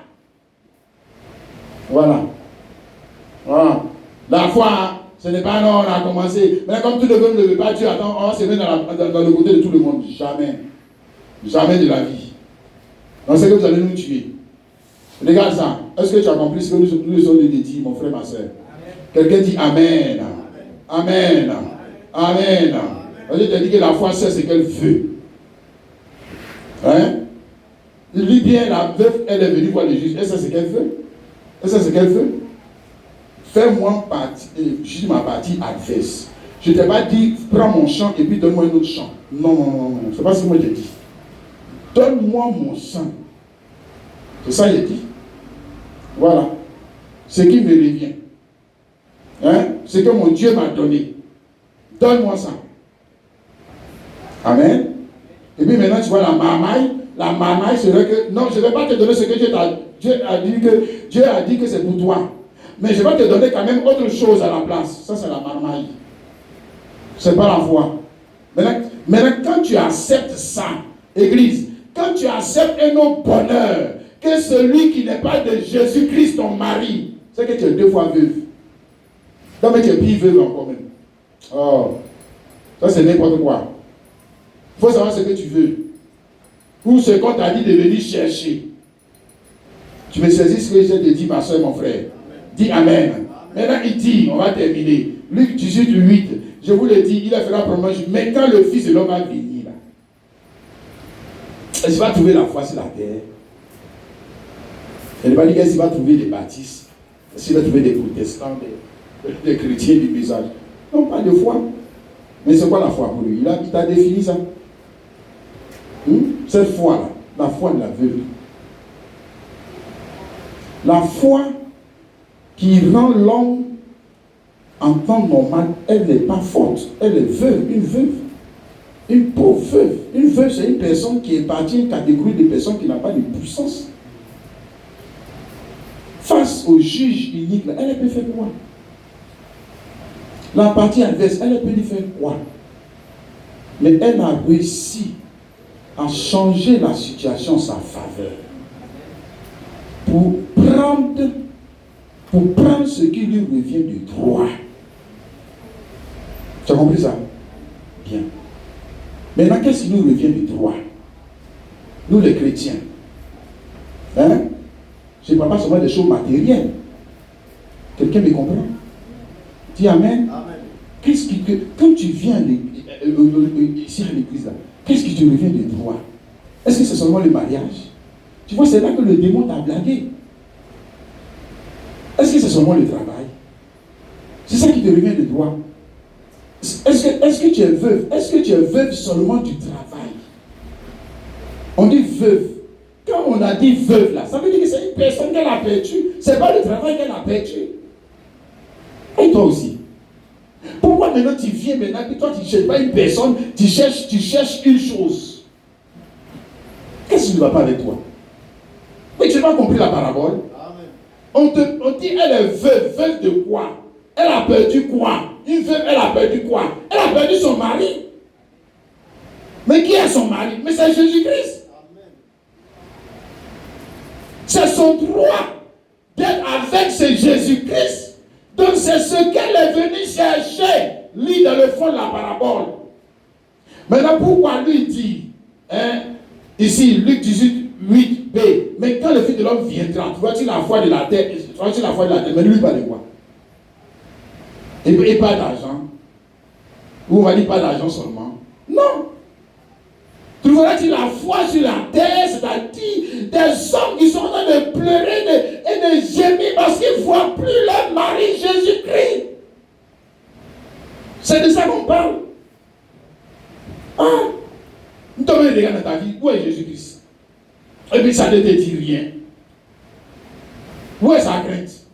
Voilà. La foi, ce n'est pas non, on a commencé. Mais comme tout le monde ne le veut pas, Dieu attend, on va se mettre dans le côté de tout le monde. Jamais. Jamais de la vie. On sait que vous allez nous tuer. Regarde ça. Est-ce que tu as compris ce que nous sommes dit, mon frère, ma soeur? Quelqu'un dit Amen. Amen. Amen. Je te dis que la foi sait ce qu'elle veut. Lis bien, la veuve, elle est venue voir le juge. Elle sait ce qu'elle veut. Fais-moi partie, je dis ma partie adverse. Je ne t'ai pas dit, prends mon champ et puis donne-moi un autre champ. Non. C'est pas ce que moi j'ai dit. Donne-moi mon sang. C'est ça qu'il dit. Voilà. Ce qui me revient. Ce que mon Dieu m'a donné. Donne-moi ça. Amen. Et puis maintenant, tu vois la marmaille. La marmaille serait que, non, je ne vais pas te donner ce que Dieu a dit que c'est pour toi. Mais je vais te donner quand même autre chose à la place. Ça, c'est la marmaille. Ce n'est pas la foi. Maintenant, quand tu acceptes ça, Église, quand tu acceptes un autre bonheur, que celui qui n'est pas de Jésus-Christ, ton mari, c'est que tu es 2 fois veuve. Non, mais tu es pire veuve encore même. Oh, ça c'est n'importe quoi. Il faut savoir ce que tu veux. Ou ce qu'on t'a dit de venir chercher. Tu me saisis ce que je te dis, ma soeur, mon frère. Dis Amen. Maintenant, il dit, on va terminer. Luc 18, 8. Je vous le dis, il a fait la promesse. Mais quand le Fils de l'homme va venir, là, est-ce qu'il va trouver la foi sur la terre? Il ne va pas dire qu'il va trouver des baptistes. Est-ce qu'il va trouver des protestants, des chrétiens du visage? Non, pas de foi. Mais c'est quoi la foi pour lui? Il t'a défini ça. Cette foi-là, la foi de la veuve. La foi qui rend l'homme en temps normal, elle n'est pas forte. Elle est veuve, une veuve. Une pauvre veuve. Une veuve, c'est une personne qui est partie à une catégorie de personnes qui n'a pas de puissance. Face au juge unique, là, elle peut faire quoi? La partie adverse, elle peut lui faire quoi? Mais elle a réussi à changer la situation en sa faveur. Pour prendre ce qui lui revient de droit. Tu as compris ça? Bien. Maintenant, qu'est-ce qui nous revient de droit? Nous les chrétiens. Je ne parle pas seulement des choses matérielles. Quelqu'un me comprend? Dis Amen. Amen. Quand tu viens ici à l'église, là, qu'est-ce qui te revient de droit? Est-ce que c'est seulement le mariage? Tu vois, c'est là que le démon t'a blagué. Est-ce que c'est seulement le travail? C'est ça qui te revient de droit. Est-ce que tu es veuve? Est-ce que tu es veuve seulement du travail? On dit veuve. Quand on a dit veuve là, ça veut dire que c'est une personne qu'elle a perdue. Ce n'est pas le travail qu'elle a perdu. Et toi aussi. Pourquoi maintenant tu viens maintenant et toi tu ne cherches pas une personne, tu cherches une chose? s'il ne va pas avec toi. Mais tu n'as pas compris la parabole. On dit, elle est veuve. Veuve de quoi? Elle a perdu quoi? Une veuve, elle a perdu quoi? Elle a perdu son mari. Mais qui est son mari? Mais c'est Jésus-Christ. C'est son droit d'être avec ce Jésus-Christ. Donc c'est ce qu'elle est venue chercher. Lis dans le fond de la parabole. Maintenant, pourquoi lui dit, ici, Luc 18, 8b, mais quand le Fils de l'homme viendra, tu vois-tu la foi de la terre, mais lui, pas de quoi? Et pas d'argent. Ou on va dire pas d'argent seulement. Non. Trouveras-tu la foi sur la terre, c'est-à-dire des hommes qui sont en train de pleurer et de gémir parce qu'ils ne voient plus leur mari Jésus-Christ. C'est de ça qu'on parle. Ah, nous te regardes dans ta vie, où est Jésus-Christ? Et puis ça ne te dit rien. Où est sa crainte?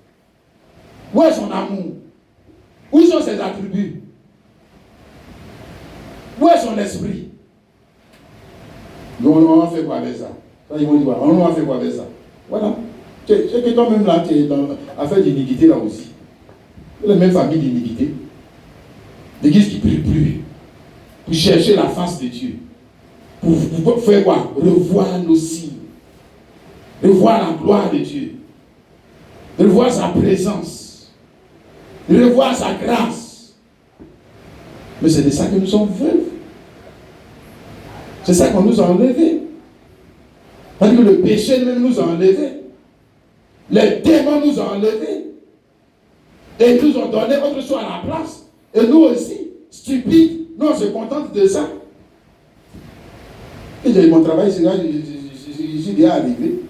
Où est son amour? Où sont ses attributs? Où est son esprit? Donc on va faire quoi avec ça? Ça ils vont dire, on va faire quoi avec ça? Voilà. C'est que toi-même là, tu es dans l'affaire d'iniquité là aussi. La même famille d'iniquité. L'église qui ne prie plus. Pour chercher la face de Dieu. Pour faire quoi? Revoir nos signes. Revoir la gloire de Dieu. Revoir sa présence. Revoir sa grâce. Mais c'est de ça que nous sommes veuves. C'est ça qu'on nous a enlevé. Parce que le péché même nous a enlevé. Les démons nous ont enlevés. Et ils nous ont donné autre chose à la place. Et nous aussi, stupides, nous on se contente de ça. Et j'ai mon travail, c'est là, je suis déjà arrivé.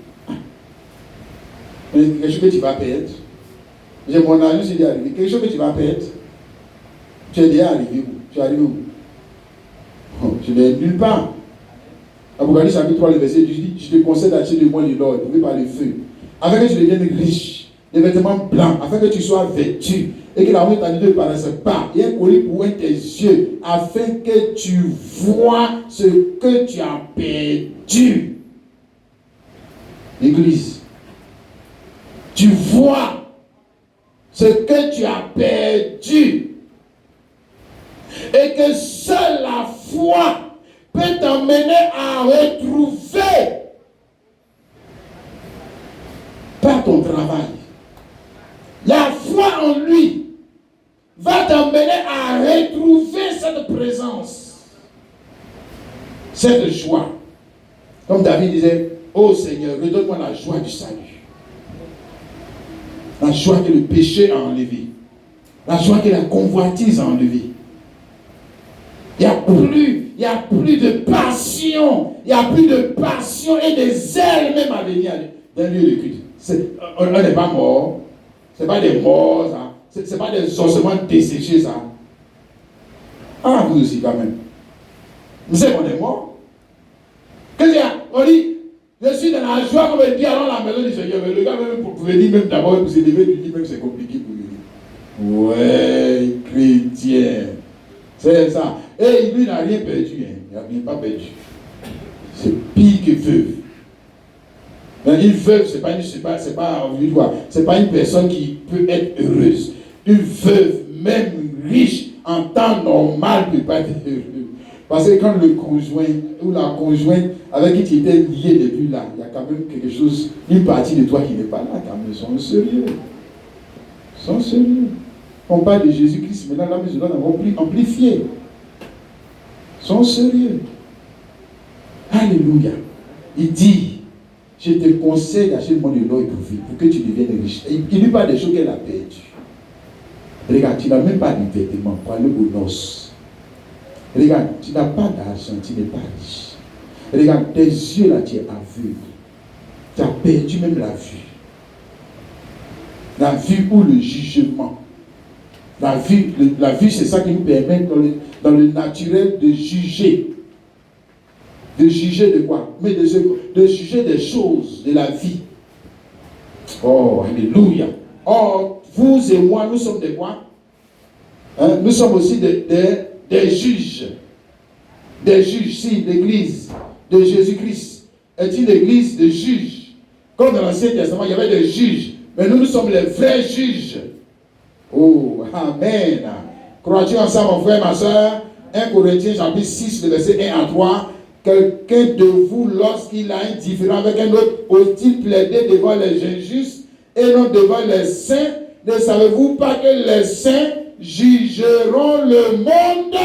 Mais quelque chose que tu vas perdre. J'ai mon argent, je suis déjà arrivé. Quelque chose que tu vas perdre. Tu es déjà arrivé où? Tu es arrivé où? Je n'ai nulle part. Apocalypse chapitre 3, le verset 10 dit, je te conseille d'acheter de moi de l'or, prouvé par le feu, afin que tu deviennes riche, des vêtements blancs, afin que tu sois vêtu, et que la honte ta ne paraisse pas, et un collier pour tes yeux, afin que tu vois ce que tu as perdu. L'église, tu vois ce que tu as perdu, et que seule la foi peut t'emmener à retrouver par ton travail. La foi en lui va t'emmener à retrouver cette présence, cette joie. Comme David disait, ô Seigneur, redonne-moi la joie du salut. La joie que le péché a enlevée. La joie que la convoitise a enlevée. Il n'y a plus de passion. Il n'y a plus de passion et des ailes même à venir d'un lieu de culte. On n'est pas mort. Ce n'est pas des morts, ça. Ce n'est pas des ossements desséchés, ça. Ah, vous aussi, quand même. Vous savez qu'on est mort. Qu'est-ce qu'il y a? On dit, je suis dans la joie, comme il dit, allons à la maison du Seigneur. Mais le gars, même pour venir, même d'abord, pour se lever, il dit, même c'est compliqué pour lui. Ouais, chrétien. C'est ça. Et lui n'a rien perdu. Il n'a pas perdu. C'est pire que veuve. Une veuve, c'est pas une personne qui peut être heureuse. Une veuve, même riche, en temps normal, ne peut pas être heureuse. Parce que quand le conjoint ou la conjointe avec qui tu étais lié depuis là, il y a quand même quelque chose, une partie de toi qui n'est pas là, quand même, ils sont sérieux. Ils sont sérieux. On parle de Jésus-Christ, maintenant là, je dois amplifier. Ils sont sérieux. Alléluia. Il dit, je te conseille d'acheter de l'or éprouvé pour que tu deviennes riche. Il lui parle des choses qu'elle a perdues. Regarde, tu n'as même pas de vêtements pour aller aux noces. Regarde, tu n'as pas d'argent, tu n'es pas riche. Regarde, tes yeux là, tu es aveugle. Tu as perdu même la vue. La vue ou le jugement. La vue, c'est ça qui nous permet dans le naturel de juger. De juger de quoi? Mais de juger des choses de la vie. Oh, alléluia. Oh, vous et moi, nous sommes des quoi? Nous sommes aussi des juges. Des juges, si, l'église de Jésus-Christ. est une église de juges. Comme dans l'Ancien Testament, il y avait des juges. Mais nous sommes les vrais juges. Oh, amen. Crois-tu en ça, mon frère, ma soeur? 1 Corinthiens chapitre 6, le verset 1 à 3. Quelqu'un de vous, lorsqu'il a un différend avec un autre, ose-t-il plaider devant les injustes et non devant les saints? Ne savez-vous pas que les saints jugeront le monde?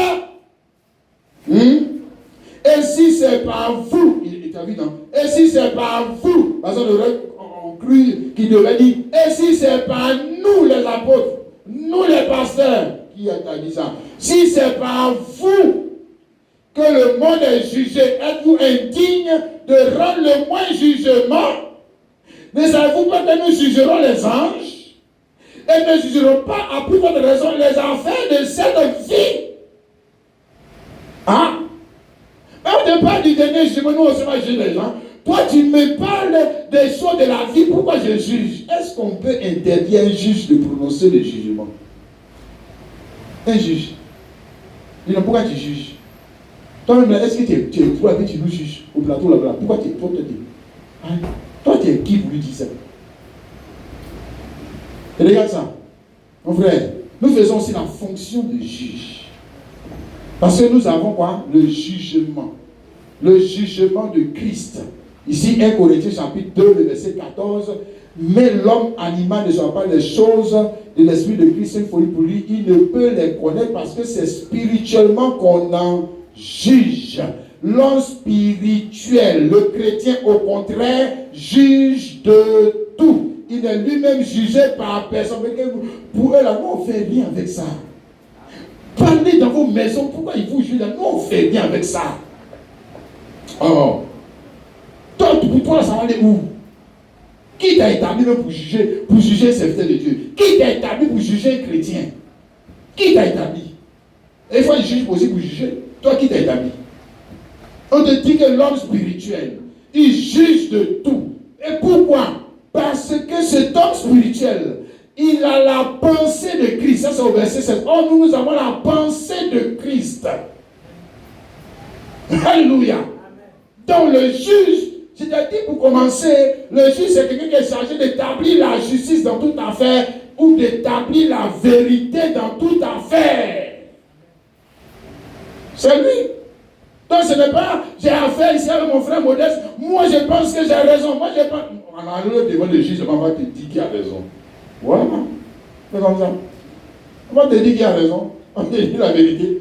Et si c'est par vous, il t'a vu, non? Et si c'est par vous, parce qu'on cru qu'il devait dire, et si c'est par nous les apôtres, nous les pasteurs, qui a dit ça? Si c'est par vous que le monde est jugé, êtes-vous indigne de rendre le moins jugement? Ne savez-vous pas que nous jugerons les anges et ne jugerons pas à plus forte raison les affaires de cette vie? Hein? On ne parle du dernier jugement, nous on se va juger les gens. Toi, tu me parles des choses de la vie, pourquoi je juge? Est-ce qu'on peut interdire un juge de prononcer le jugement? Un juge. Dis non, pourquoi tu juges? Toi-même, est-ce que tu es toi que tu nous juges au plateau là-bas? Pourquoi tu es toi? Toi, tu es qui pour lui dire ça? Et regarde ça. Mon frère, nous faisons aussi la fonction de juge. Parce que nous avons quoi? Le jugement. Le jugement de Christ. Ici, 1 Corinthiens chapitre 2, le verset 14. Mais l'homme animal ne soit pas les choses de l'esprit de Christ, c'est une folie pour lui. Il ne peut les connaître parce que c'est spirituellement qu'on en juge. L'homme spirituel, le chrétien au contraire, juge de tout. Il est lui-même jugé par personne. Pour eux, là, nous, on ne fait rien avec ça. Parlez dans vos maisons, pourquoi ils vous jugent là? Nous, on ne fait rien avec ça. Oh. Toi, pour toi, ça va aller où? Qui t'a établi pour juger le serviteur de Dieu? Qui t'a établi pour juger un chrétien? Qui t'a établi? Et il faut un juge aussi pour juger. Toi, qui t'a établi? On te dit que l'homme spirituel, il juge de tout. Et pourquoi? Parce que cet homme spirituel, il a la pensée de Christ. Ça, c'est au verset 7. Oh, nous avons la pensée de Christ. Alléluia. Donc, le juge, c'est-à-dire pour commencer, le juge, c'est quelqu'un qui est chargé d'établir la justice dans toute affaire ou d'établir la vérité dans toute affaire. C'est lui. Donc, ce n'est pas, j'ai affaire ici avec mon frère Modeste, moi je pense que j'ai raison. Moi, je pense. On arrive devant le juge, on va te dire qui a raison. Voilà. C'est comme ça. On va te dire qui a raison. On te dit la vérité.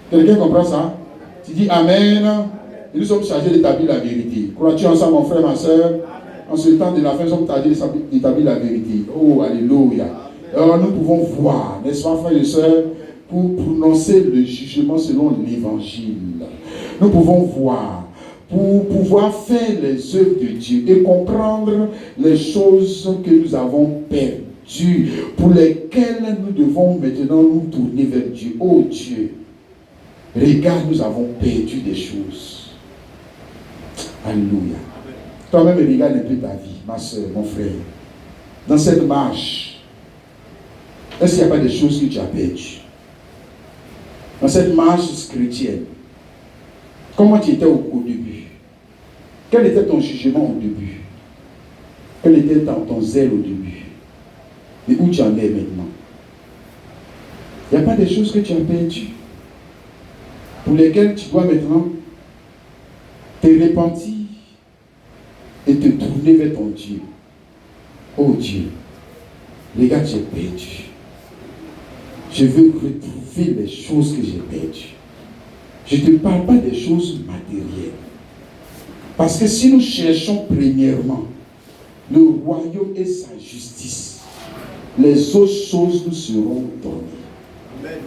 Quelqu'un comprend ça? Tu dis Amen. Et nous sommes chargés d'établir la vérité. Crois-tu en ça, mon frère, ma soeur? En ce temps de la fin, nous sommes chargés d'établir la vérité. Oh, alléluia. Alors, nous pouvons voir, n'est-ce pas, frères et sœurs, pour prononcer le jugement selon l'évangile. Nous pouvons voir, pour pouvoir faire les œuvres de Dieu et comprendre les choses que nous avons perdues, pour lesquelles nous devons maintenant nous tourner vers Dieu. Oh Dieu, regarde, nous avons perdu des choses. Alléluia. Toi-même, regarde un peu ta vie, ma soeur, mon frère. Dans cette marche, est-ce qu'il n'y a pas des choses que tu as perdues? Dans cette marche chrétienne, comment tu étais au début? Quel était ton jugement au début? Quel était ton zèle au début? Et où tu en es maintenant? Il n'y a pas des choses que tu as perdues pour lesquelles tu dois maintenant te repentir et te tourner vers ton Dieu. Oh Dieu, regarde, j'ai perdu. Je veux retrouver les choses que j'ai perdues. Je ne te parle pas des choses matérielles. Parce que si nous cherchons premièrement le royaume et sa justice, les autres choses nous seront données. Amen.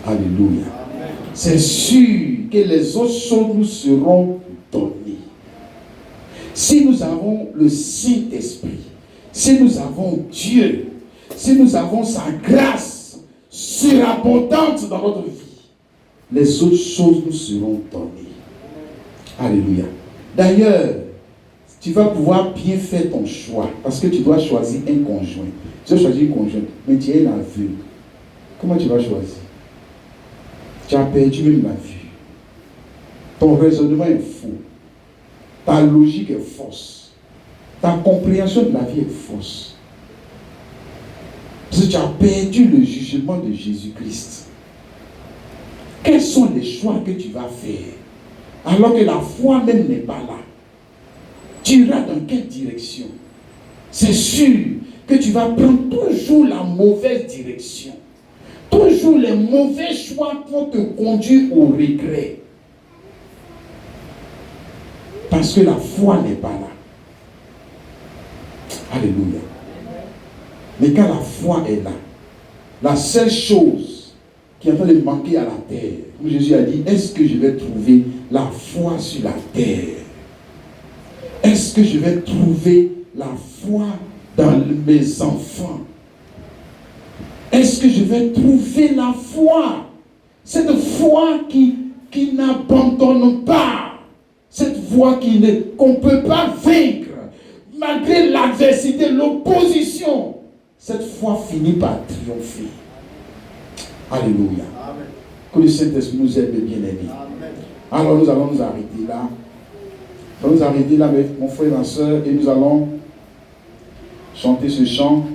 Alléluia. Amen. C'est sûr que les autres choses nous seront données. Si nous avons le Saint-Esprit, si nous avons Dieu, si nous avons sa grâce surabondante dans notre vie, les autres choses nous seront données. Alléluia. D'ailleurs, tu vas pouvoir bien faire ton choix parce que tu dois choisir un conjoint. Tu as choisi un conjoint, mais tu es la vue. Comment tu vas choisir? Tu as perdu même la vue. Ton raisonnement est fou. ta logique est fausse. Ta compréhension de la vie est fausse. Parce que tu as perdu le jugement de Jésus-Christ. Quels sont les choix que tu vas faire alors que la foi même n'est pas là? Tu iras dans quelle direction? C'est sûr que tu vas prendre toujours la mauvaise direction. Toujours les mauvais choix vont te conduire au regret. Parce que la foi n'est pas là. Alléluia. Mais quand la foi est là, la seule chose qui est en train de manquer à la terre, où Jésus a dit, est-ce que je vais trouver la foi sur la terre? Est-ce que je vais trouver la foi dans mes enfants? Est-ce que je vais trouver la foi? Cette foi qui n'abandonne pas. Cette foi qu'on ne peut pas vaincre. Malgré l'adversité, l'opposition. Cette foi finit par triompher. Alléluia. Amen. Que le Saint-Esprit nous aide, bien-aimés. Alors nous allons nous arrêter là. Nous allons nous arrêter là avec mon frère et ma soeur et nous allons chanter ce chant.